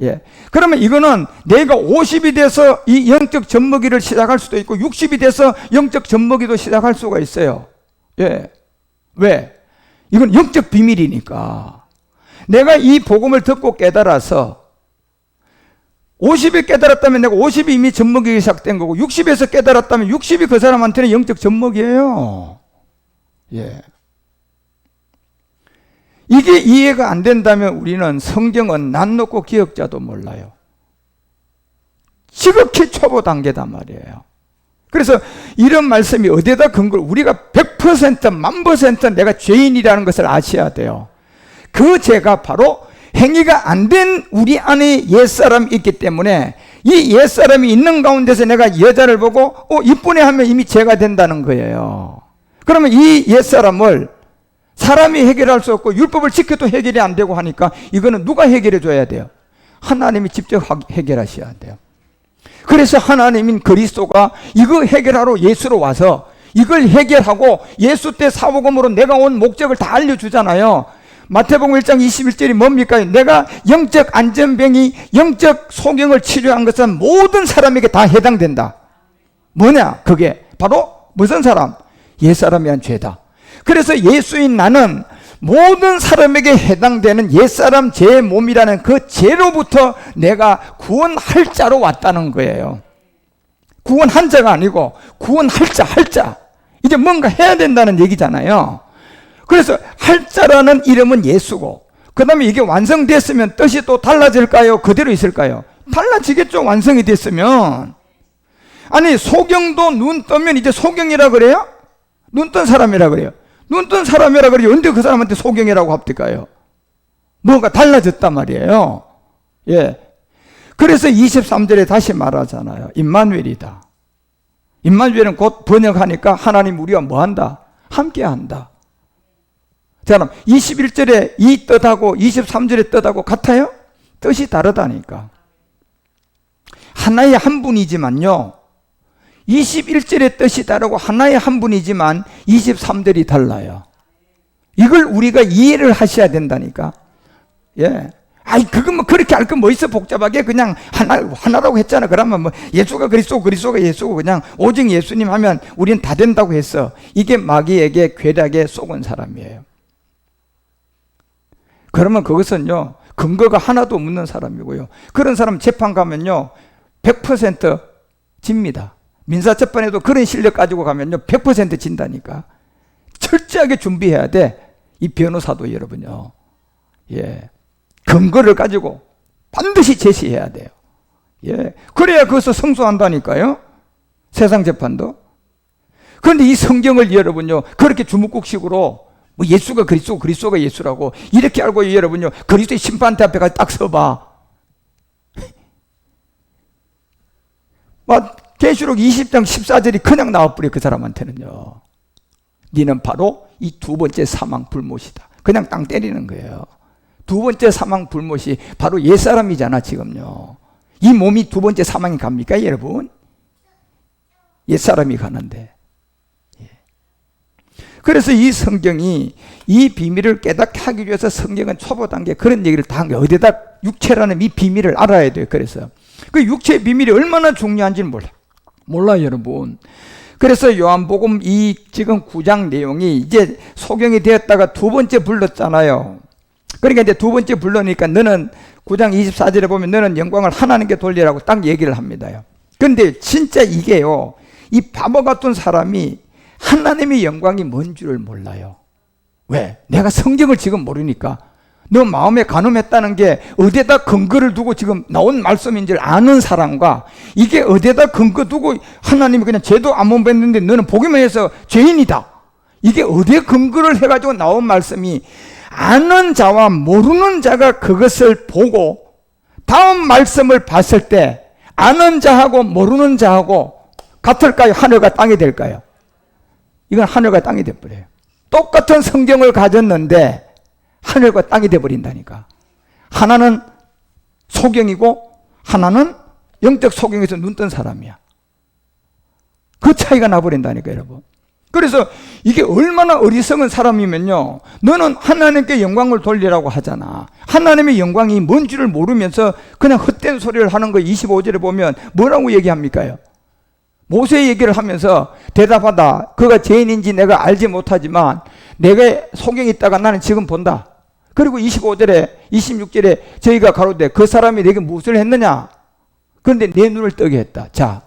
예. 그러면 이거는 내가 50이 돼서 이 영적 젖먹이를 시작할 수도 있고 60이 돼서 영적 젖먹이도 시작할 수가 있어요. 예. 왜? 이건 영적 비밀이니까. 내가 이 복음을 듣고 깨달아서 50이 깨달았다면 내가 50이 이미 젖먹이기 시작된 거고, 60에서 깨달았다면 60이 그 사람한테는 영적 젖먹이에요. 예. 이게 이해가 안 된다면 우리는 성경은 난 놓고 기억자도 몰라요. 지극히 초보 단계단 말이에요. 그래서 이런 말씀이 어디에다 근거를, 우리가 100% 1000% 내가 죄인이라는 것을 아셔야 돼요. 그 죄가 바로 행위가 안 된 우리 안에 옛사람이 있기 때문에, 이 옛사람이 있는 가운데서 내가 여자를 보고 이쁘네 하면 이미 죄가 된다는 거예요. 그러면 이 옛사람을 사람이 해결할 수 없고 율법을 지켜도 해결이 안 되고 하니까 이거는 누가 해결해 줘야 돼요? 하나님이 직접 해결하셔야 돼요. 그래서 하나님인 그리스도가 이거 해결하러 예수로 와서 이걸 해결하고 예수 때 사복음으로 내가 온 목적을 다 알려주잖아요. 마태복음 1장 21절이 뭡니까? 내가 영적 안전병이, 영적 소경을 치료한 것은 모든 사람에게 다 해당된다. 뭐냐? 그게 바로 무슨 사람? 옛사람이 한 죄다. 그래서 예수인 나는 모든 사람에게 해당되는 옛사람 제 몸이라는 그 죄로부터 내가 구원할 자로 왔다는 거예요. 구원한 자가 아니고 구원할 자, 할 자. 이제 뭔가 해야 된다는 얘기잖아요. 그래서 할 자라는 이름은 예수고, 그 다음에 이게 완성됐으면 뜻이 또 달라질까요? 그대로 있을까요? 달라지겠죠, 완성이 됐으면. 아니, 소경도 눈 뜨면 이제 소경이라 그래요? 눈 뜬 사람이라 그래요? 눈 뜬 사람이라 그래요? 언제 그 사람한테 소경이라고 합니까요? 뭔가 달라졌단 말이에요. 예. 그래서 23절에 다시 말하잖아요. 임마누엘이다. 임마누엘은 곧 번역하니까 하나님 우리와 뭐 한다? 함께 한다. 자, 그럼 21절에 이 뜻하고 23절의 뜻하고 같아요? 뜻이 다르다니까. 하나의 한 분이지만요, 21절의 뜻이 다르고 하나의 한 분이지만 23절이 달라요. 이걸 우리가 이해를 하셔야 된다니까. 예. 아이, 그거 뭐 그렇게 할 거 뭐 있어, 복잡하게. 그냥 하나라고 했잖아. 그러면 뭐 예수가 그리스도고 그리스도가 예수고 그냥 오직 예수님 하면 우리는 다 된다고 했어. 이게 마귀에게 괴략에 속은 사람이에요. 그러면 그것은요, 근거가 하나도 없는 사람이고요. 그런 사람 재판 가면요, 100% 집니다. 민사재판에도 그런 실력 가지고 가면요, 100% 진다니까. 철저하게 준비해야 돼. 이 변호사도 여러분요. 예. 근거를 가지고 반드시 제시해야 돼요. 예. 그래야 거기서 성소한다니까요. 세상 재판도. 그런데 이 성경을 여러분요, 그렇게 주먹국식으로 뭐 예수가 그리스도고 그리스도가 예수라고 이렇게 알고 여러분요, 그리스도의 심판대 앞에 가서 딱 서봐. 막 계시록 20장 14절이 그냥 나와버려. 그 사람한테는요. 니는 바로 이 두 번째 사망 불못이다. 그냥 땅 때리는 거예요. 두 번째 사망 불못이 바로 옛사람이잖아. 지금요, 이 몸이 두 번째 사망이 갑니까 여러분? 옛사람이 가는데. 그래서 이 성경이 이 비밀을 깨닫게 하기 위해서 성경은 초보 단계 그런 얘기를 다 한 거예요. 어디다 육체라는 이 비밀을 알아야 돼요. 그래서 그 육체의 비밀이 얼마나 중요한지는 몰라요 여러분. 그래서 요한복음 이 지금 9장 내용이 이제 소경이 되었다가 두 번째 불렀잖아요. 그러니까 이제 두 번째 불러니까 너는 9장 24절에 보면 너는 영광을 하나님께 돌리라고 딱 얘기를 합니다요. 그런데 진짜 이게요, 이 바보 같은 사람이 하나님의 영광이 뭔 줄을 몰라요. 왜? 내가 성경을 지금 모르니까. 너 마음에 간음했다는 게 어디에다 근거를 두고 지금 나온 말씀인 줄 아는 사람과, 이게 어디에다 근거 두고 하나님이 그냥 죄도 안 범했는데 너는 보기만 해서 죄인이다, 이게 어디에 근거를 해가지고 나온 말씀이, 아는 자와 모르는 자가 그것을 보고 다음 말씀을 봤을 때 아는 자하고 모르는 자하고 같을까요? 하늘과 땅이 될까요? 이건 하늘과 땅이 돼버려요. 똑같은 성경을 가졌는데 하늘과 땅이 돼버린다니까. 하나는 소경이고 하나는 영적 소경에서 눈 뜬 사람이야. 그 차이가 나버린다니까 여러분. 그래서 이게 얼마나 어리석은 사람이면요, 너는 하나님께 영광을 돌리라고 하잖아. 하나님의 영광이 뭔 줄을 모르면서 그냥 헛된 소리를 하는 거. 25절에 보면 뭐라고 얘기합니까요? 모세 얘기를 하면서 대답하다. 그가 죄인인지 내가 알지 못하지만 내가 소경이 있다가 나는 지금 본다. 그리고 25절에 26절에 저희가 가로되 그 사람이 내게 무엇을 했느냐? 그런데 내 눈을 뜨게 했다. 자,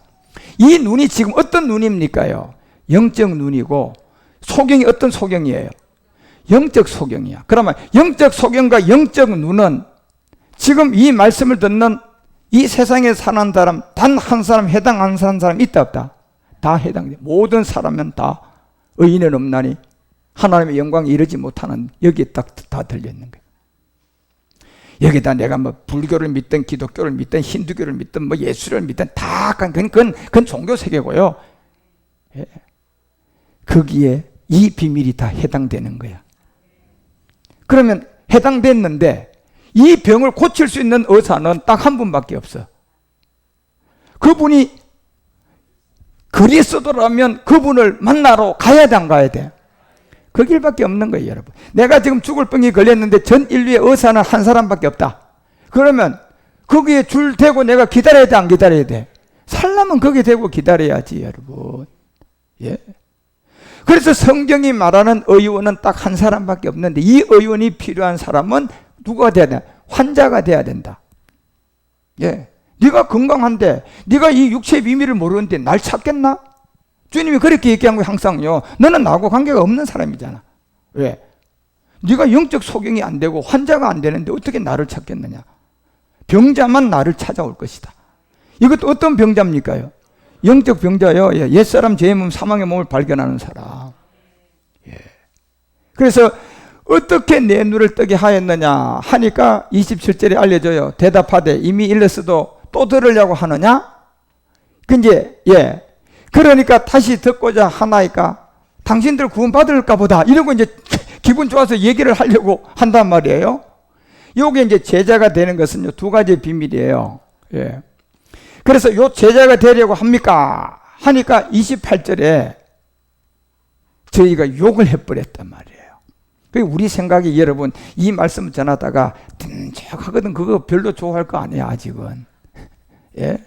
이 눈이 지금 어떤 눈입니까요? 영적 눈이고, 소경이 어떤 소경이에요? 영적 소경이야. 그러면 영적 소경과 영적 눈은 지금 이 말씀을 듣는 이 세상에 사는 사람 단 한 사람 해당 안 사는 사람 있다 없다? 다 해당돼. 모든 사람은 다 의인은 없나니 하나님의 영광이 이르지 못하는, 여기에 딱 다 들려있는 거예요. 여기다 내가 뭐 불교를 믿든 기독교를 믿든 힌두교를 믿든 뭐 예수를 믿든 다 그건 종교 세계고요. 예. 거기에 이 비밀이 다 해당되는 거야. 그러면 해당됐는데 이 병을 고칠 수 있는 의사는 딱 한 분밖에 없어. 그분이 그리스도라면 그분을 만나러 가야 돼 안 가야 돼? 그 길밖에 없는 거예요 여러분. 내가 지금 죽을 병이 걸렸는데 전 인류의 의사는 한 사람밖에 없다. 그러면 거기에 줄 대고 내가 기다려야 돼 안 기다려야 돼? 살려면 거기에 대고 기다려야지 여러분. 예. 그래서 성경이 말하는 의원은 딱 한 사람밖에 없는데, 이 의원이 필요한 사람은 누가 돼야 돼? 환자가 돼야 된다. 예. 네가 건강한데 네가 이 육체의 비밀을 모르는데 날 찾겠나? 주님이 그렇게 얘기한 거 항상요. 너는 나하고 관계가 없는 사람이잖아. 왜? 네가 영적 소경이 안 되고 환자가 안 되는데 어떻게 나를 찾겠느냐? 병자만 나를 찾아올 것이다. 이것도 어떤 병자입니까요? 영적 병자요. 예. 옛사람 죄의 몸 사망의 몸을 발견하는 사람. 예. 그래서 어떻게 내 눈을 뜨게 하였느냐 하니까 27절에 알려줘요. 대답하되 이미 일렀어도 또 들으려고 하느냐? 근데 예. 그러니까 다시 듣고자 하나이까 당신들 구원받을까 보다 이러고 이제 기분 좋아서 얘기를 하려고 한단 말이에요. 요게 이제 제자가 되는 것은요, 두 가지 비밀이에요. 예. 그래서 요 제자가 되려고 합니까? 하니까 28절에 저희가 욕을 해버렸단 말이에요. 우리 생각이 여러분, 이 말씀을 전하다가 든적하거든 그거 별로 좋아할 거 아니야 아직은. 예?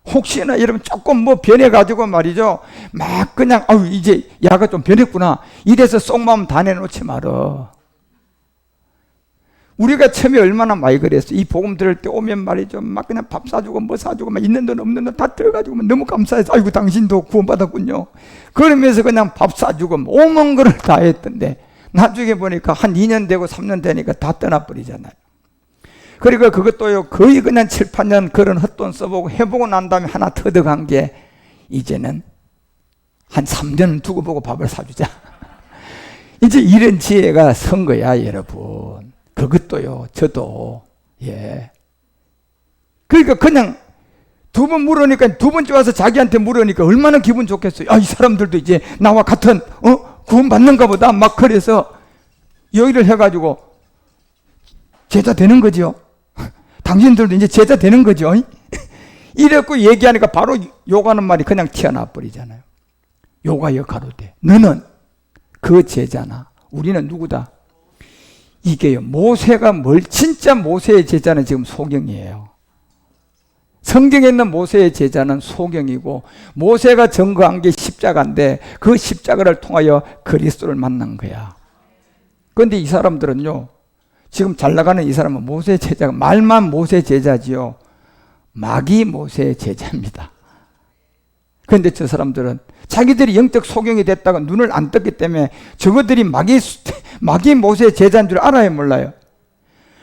혹시나 여러분 조금 뭐 변해가지고 말이죠, 막 그냥 아유 이제 야가 좀 변했구나 이래서 속마음 다 내놓지 말어. 우리가 처음에 얼마나 많이 그랬어. 이 복음 들을 때 오면 말이죠, 막 그냥 밥 사주고 뭐 사주고 막 있는 돈 없는 돈 다 들어가지고 너무 감사해서 아이고 당신도 구원받았군요 그러면서 그냥 밥 사주고 오만 거를 다 했던데 나중에 보니까 한 2년 되고 3년 되니까 다 떠나버리잖아요. 그리고 그것도요 거의 그냥 7, 8년 그런 헛돈 써보고 해보고 난 다음에 하나 터득한 게 이제는 한 3년 두고 보고 밥을 사주자. 이제 이런 지혜가 선 거야, 여러분. 그것도요, 저도. 예. 그러니까 그냥 두 번 물으니까 두 번째 와서 자기한테 물으니까 얼마나 기분 좋겠어요. 아, 이 사람들도 이제 나와 같은, 구원 받는가 보다. 막 그래서 여기를 해가지고 제자 되는 거죠. 당신들도 이제 제자 되는 거죠. 이랬고 얘기하니까 바로 욕하는 말이 그냥 튀어나와 버리잖아요. 요가여 가로되 너는 그 제자나 우리는 누구다? 이게요 모세가 진짜 모세의 제자는 지금 소경이에요. 성경에 있는 모세의 제자는 소경이고 모세가 증거한 게 십자가인데 그 십자가를 통하여 그리스도를 만난 거야. 그런데 이 사람들은요 지금 잘 나가는 이 사람은 모세의 제자가 말만 모세의 제자지요 막이 모세의 제자입니다. 그런데 저 사람들은 자기들이 영적 소경이 됐다가 눈을 안 떴기 때문에 저것들이 막이 모세의 제자인 줄 알아요, 몰라요?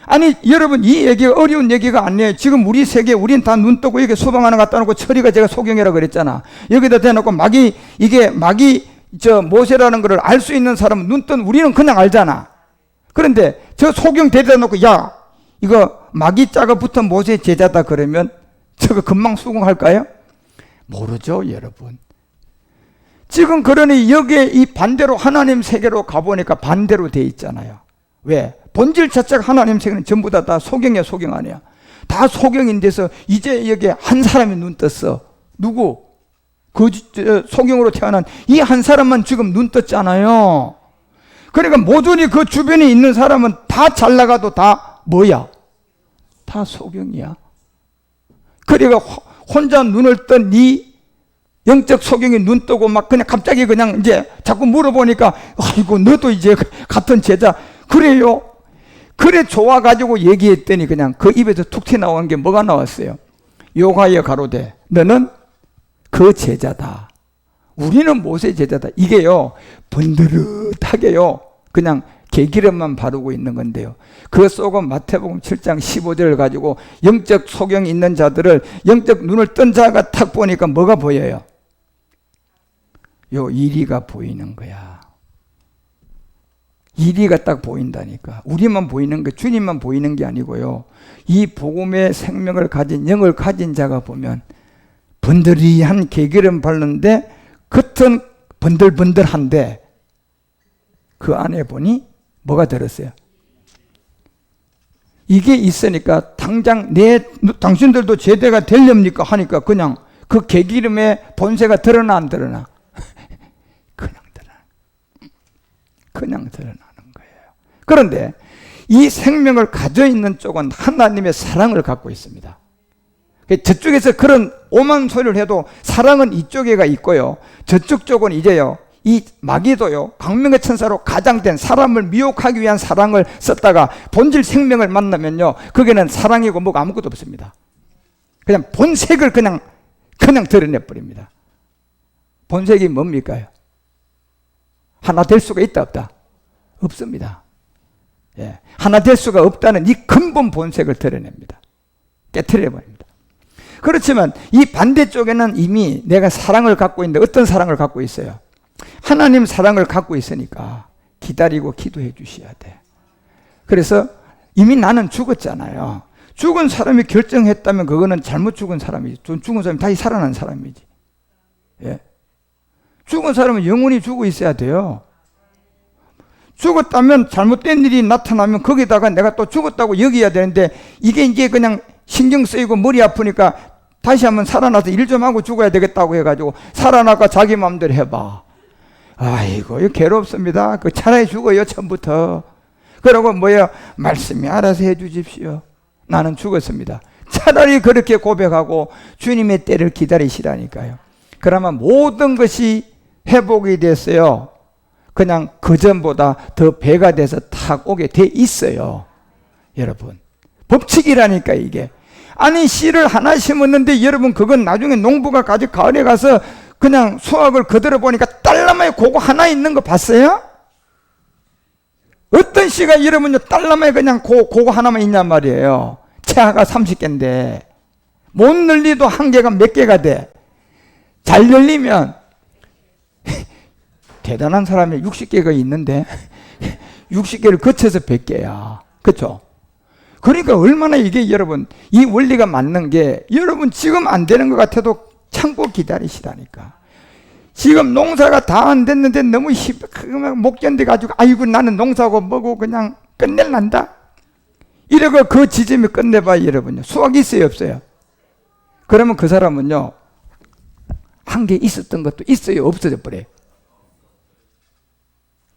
아니 여러분 이 얘기가 어려운 얘기가 아니에요. 지금 우리 세계 우린 다 눈 뜨고 여기 소방 하나 갖다 놓고 철이가 제가 소경이라고 그랬잖아. 여기다 대놓고 막이 저 모세라는 것을 알 수 있는 사람은 눈 뜬 우리는 그냥 알잖아. 그런데 저 소경 데려다 놓고 야 이거 막이 자가 붙은 모세의 제자다 그러면 저거 금방 수긍할까요? 모르죠, 여러분. 지금 그러니 여기에 이 반대로 하나님 세계로 가보니까 반대로 돼 있잖아요. 왜? 본질 자체가 하나님 세계는 전부 다 소경이야, 소경 아니야. 다 소경인데서 이제 여기에 한 사람이 눈 떴어. 누구? 그 소경으로 태어난 이 한 사람만 지금 눈 떴잖아요. 그러니까 모조리 그 주변에 있는 사람은 다 잘 나가도 다 뭐야? 다 소경이야. 그러니까 혼자 눈을 뜬 이 영적 소경이 눈 뜨고 막 그냥 갑자기 그냥 이제 자꾸 물어보니까 아이고 너도 이제 같은 제자 그래요. 그래 좋아가지고 얘기했더니 그냥 그 입에서 툭 튀어나온 게 뭐가 나왔어요? 요가여 가로되 너는 그 제자다. 우리는 모세 제자다. 이게요 번드릇하게요 그냥 개기름만 바르고 있는 건데요. 그 속은 마태복음 7장 15절을 가지고 영적 소경이 있는 자들을 영적 눈을 뜬 자가 탁 보니까 뭐가 보여요? 요 이리가 보이는 거야. 이리가 딱 보인다니까. 우리만 보이는 게 주님만 보이는 게 아니고요. 이 복음의 생명을 가진 영을 가진 자가 보면 번들이한 개기름 바르는데 겉은 번들번들한데 그 안에 보니 뭐가 들었어요? 이게 있으니까 당장 당신들도 제대가 되렵니까 하니까 그냥 그 개기름의 본세가 드러나 안 드러나? 그냥 드러나는 거예요. 그런데 이 생명을 가져 있는 쪽은 하나님의 사랑을 갖고 있습니다. 저쪽에서 그런 오만 소리를 해도 사랑은 이쪽에가 있고요. 저쪽 쪽은 이제요. 이 마귀도요. 광명의 천사로 가장된 사람을 미혹하기 위한 사랑을 썼다가 본질 생명을 만나면요. 거기는 사랑이고 뭐가 아무것도 없습니다. 그냥 본색을 그냥 드러내버립니다. 본색이 뭡니까? 하나 될 수가 있다 없다? 없습니다. 예. 하나 될 수가 없다는 이 근본 본색을 드러냅니다. 깨트려버립니다. 그렇지만 이 반대쪽에는 이미 내가 사랑을 갖고 있는데 어떤 사랑을 갖고 있어요? 하나님 사랑을 갖고 있으니까 기다리고 기도해 주셔야 돼. 그래서 이미 나는 죽었잖아요. 죽은 사람이 결정했다면 그거는 잘못 죽은 사람이지. 죽은 사람이 다시 살아난 사람이지. 예. 죽은 사람은 영원히 죽어 있어야 돼요. 죽었다면 잘못된 일이 나타나면 거기다가 내가 또 죽었다고 여겨야 되는데 이게 이제 그냥 신경 쓰이고 머리 아프니까 다시 한번 살아나서 일 좀 하고 죽어야 되겠다고 해가지고 살아나가 자기 마음대로 해봐. 아이고 이거 괴롭습니다. 그 차라리 죽어요 처음부터. 그러고 뭐야 말씀이 알아서 해 주십시오. 나는 죽었습니다. 차라리 그렇게 고백하고 주님의 때를 기다리시라니까요. 그러면 모든 것이 회복이 됐어요. 그냥 그전보다 더 배가 돼서 탁 오게 돼 있어요. 여러분 법칙이라니까 이게. 아니 씨를 하나 심었는데 여러분 그건 나중에 농부가 가을에 가서 그냥 수확을 거들어 보니까 딸나마에 그거 하나 있는 거 봤어요? 어떤 씨가 여러분요 딸나마에 그냥 그거 하나만 있냔 말이에요. 체하가 30개인데 못 열리도 한 개가 몇 개가 돼. 잘 열리면 대단한 사람이 60개가 있는데 60개를 거쳐서 100개야. 그렇죠? 그러니까 얼마나 이게 여러분 이 원리가 맞는 게 여러분 지금 안 되는 것 같아도 참고 기다리시라니까. 지금 농사가 다 안 됐는데 너무 못 견뎌가지고 아이고 나는 농사고 뭐고 그냥 끝낼란다. 이러고 그 지점에 끝내봐요 여러분요. 수확이 있어요 없어요? 그러면 그 사람은요 한 개 있었던 것도 있어요 없어져 버려요?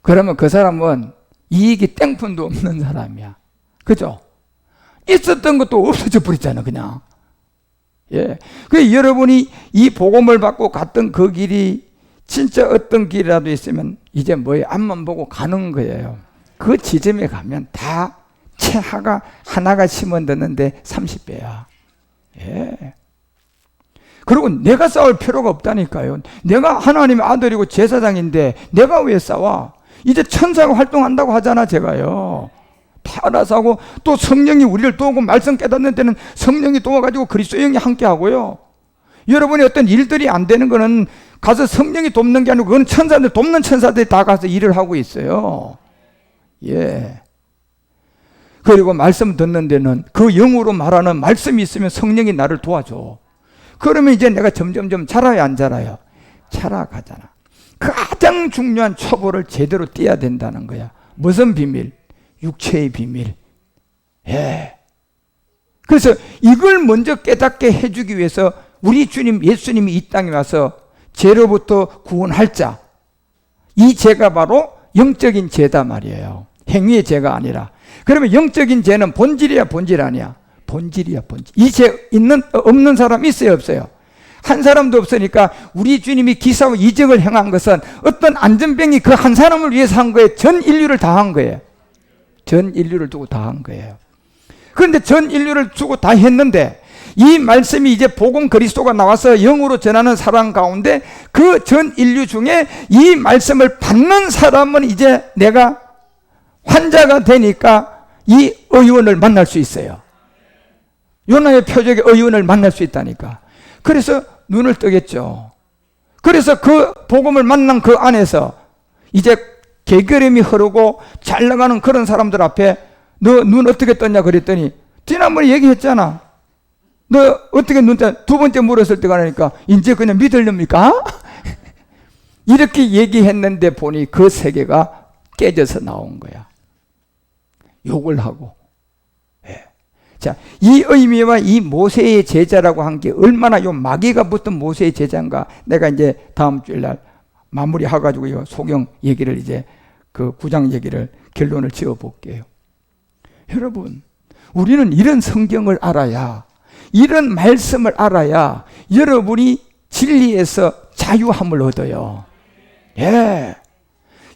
그러면 그 사람은 이익이 땡푼도 없는 사람이야. 그죠? 있었던 것도 없어져 버리잖아 그냥. 예. 그 여러분이 이 복음을 받고 갔던 그 길이 진짜 어떤 길이라도 있으면 이제 뭐예요? 앞만 보고 가는 거예요. 그 지점에 가면 다 체하가 하나가 심어졌는데 30배야. 예. 그리고 내가 싸울 필요가 없다니까요. 내가 하나님의 아들이고 제사장인데 내가 왜 싸워? 이제 천사가 활동한다고 하잖아 제가요. 다 알아서 하고 또 성령이 우리를 도우고 말씀 깨닫는 때는 성령이 도와가지고 그리스도의 영이 함께 하고요. 여러분이 어떤 일들이 안 되는 거는 가서 성령이 돕는 게 아니고 그건 천사들 돕는 천사들이 다 가서 일을 하고 있어요. 예. 그리고 말씀 듣는 데는 그 영으로 말하는 말씀이 있으면 성령이 나를 도와줘. 그러면 이제 내가 점점점 자라요 안 자라요? 자라가잖아. 가장 중요한 초보를 제대로 떼야 된다는 거야. 무슨 비밀? 육체의 비밀. 예. 그래서 이걸 먼저 깨닫게 해주기 위해서 우리 주님 예수님이 이 땅에 와서 죄로부터 구원할 자. 이 죄가 바로 영적인 죄다 말이에요. 행위의 죄가 아니라. 그러면 영적인 죄는 본질이야 본질 아니야? 본질이야 본질. 이 죄 있는 없는 사람 있어요 없어요? 한 사람도 없으니까 우리 주님이 기사와 이적을 행한 것은 어떤 안전병이 그 한 사람을 위해서 한 거예요? 전 인류를 다 한 거예요. 전 인류를 두고 다 한 거예요. 그런데 전 인류를 두고 다 했는데 이 말씀이 이제 복음 그리스도가 나와서 영으로 전하는 사람 가운데 그 전 인류 중에 이 말씀을 받는 사람은 이제 내가 환자가 되니까 이 의원을 만날 수 있어요. 요나의 표적의 의원을 만날 수 있다니까. 그래서 눈을 뜨겠죠. 그래서 그 복음을 만난 그 안에서 이제 개결임이 흐르고 잘 나가는 그런 사람들 앞에 너 눈 어떻게 떴냐 그랬더니 지난번에 얘기했잖아. 너 어떻게 눈 떴냐? 두 번째 물었을 때가 나니까 이제 그냥 믿으렵니까? 이렇게 얘기했는데 보니 그 세계가 깨져서 나온 거야. 욕을 하고. 예. 자, 이 의미와 이 모세의 제자라고 한 게 얼마나 요 마귀가 붙은 모세의 제자인가 내가 이제 다음 주일날 마무리해가지고 이 소경 얘기를 이제 그 9장 얘기를 결론을 지어 볼게요. 여러분, 우리는 이런 성경을 알아야, 이런 말씀을 알아야 여러분이 진리에서 자유함을 얻어요. 예.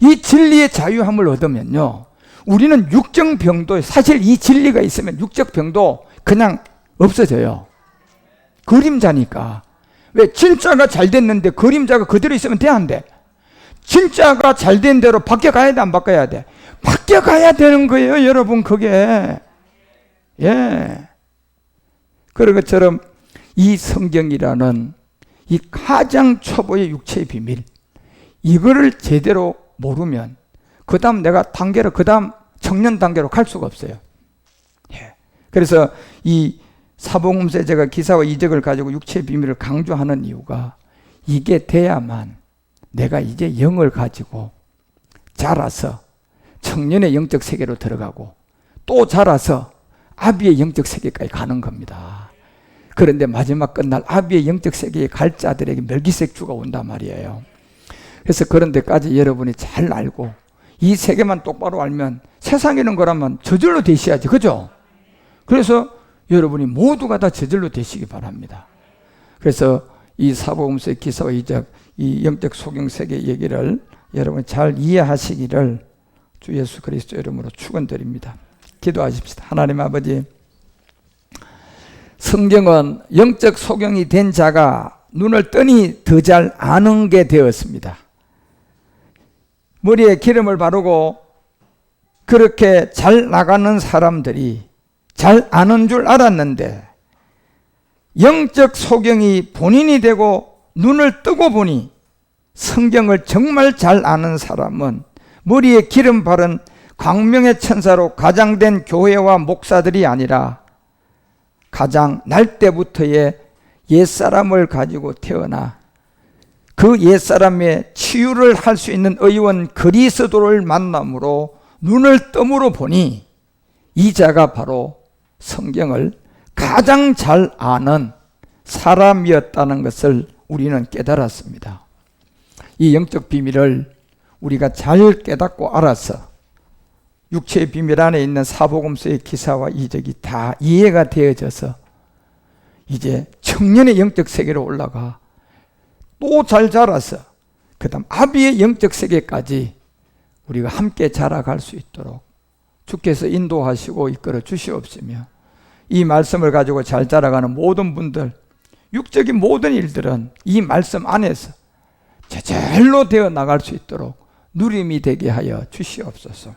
이 진리의 자유함을 얻으면요, 우리는 육적 병도, 사실 이 진리가 있으면 육적 병도 그냥 없어져요. 그림자니까. 왜? 진짜가 잘 됐는데 그림자가 그대로 있으면 돼, 안 돼? 진짜가 잘 된 대로 바뀌어가야 돼, 안 바뀌어야 돼? 바뀌어가야 되는 거예요, 여러분, 그게. 예. 그런 것처럼 이 성경이라는 이 가장 초보의 육체의 비밀, 이거를 제대로 모르면 그 다음 내가 단계로, 그 다음 청년 단계로 갈 수가 없어요. 예. 그래서 이 사복음서에 제가 기사와 이적을 가지고 육체의 비밀을 강조하는 이유가 이게 돼야만 내가 이제 영을 가지고 자라서 청년의 영적 세계로 들어가고 또 자라서 아비의 영적 세계까지 가는 겁니다. 그런데 마지막 끝날 아비의 영적 세계에 갈 자들에게 멜기세덱 주가 온단 말이에요. 그래서 그런 데까지 여러분이 잘 알고 이 세계만 똑바로 알면 세상에는 거라면 저절로 되셔야지, 그죠? 그래서 여러분이 모두가 다 저절로 되시기 바랍니다. 그래서 이 사복음서의 기사와 이적, 이 영적 소경 세계 얘기를 여러분이 잘 이해하시기를 주 예수 그리스도 이름으로 축원드립니다. 기도하십시다. 하나님 아버지, 성경은 영적 소경이 된 자가 눈을 뜨니 더 잘 아는 게 되었습니다. 머리에 기름을 바르고 그렇게 잘 나가는 사람들이 잘 아는 줄 알았는데 영적 소경이 본인이 되고 눈을 뜨고 보니 성경을 정말 잘 아는 사람은 머리에 기름 바른 광명의 천사로 가장된 교회와 목사들이 아니라 가장 날 때부터의 옛사람을 가지고 태어나 그 옛사람의 치유를 할 수 있는 의원 그리스도를 만남으로 눈을 떠물어 보니 이 자가 바로 성경을 가장 잘 아는 사람이었다는 것을 우리는 깨달았습니다. 이 영적 비밀을 우리가 잘 깨닫고 알아서 육체의 비밀 안에 있는 사복음서의 기사와 이적이 다 이해가 되어져서 이제 청년의 영적 세계로 올라가 또 잘 자라서 그 다음 아비의 영적 세계까지 우리가 함께 자라갈 수 있도록 주께서 인도하시고 이끌어 주시옵시며 이 말씀을 가지고 잘 자라가는 모든 분들, 육적인 모든 일들은 이 말씀 안에서 제절로 되어 나갈 수 있도록 누림이 되게 하여 주시옵소서.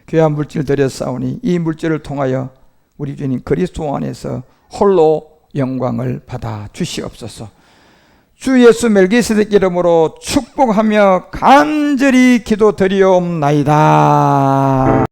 귀한 물질 드렸사오니 이 물질을 통하여 우리 주님 그리스도 안에서 홀로 영광을 받아 주시옵소서. 주 예수 멜기세덱 이름으로 축복하며 간절히 기도드리옵나이다.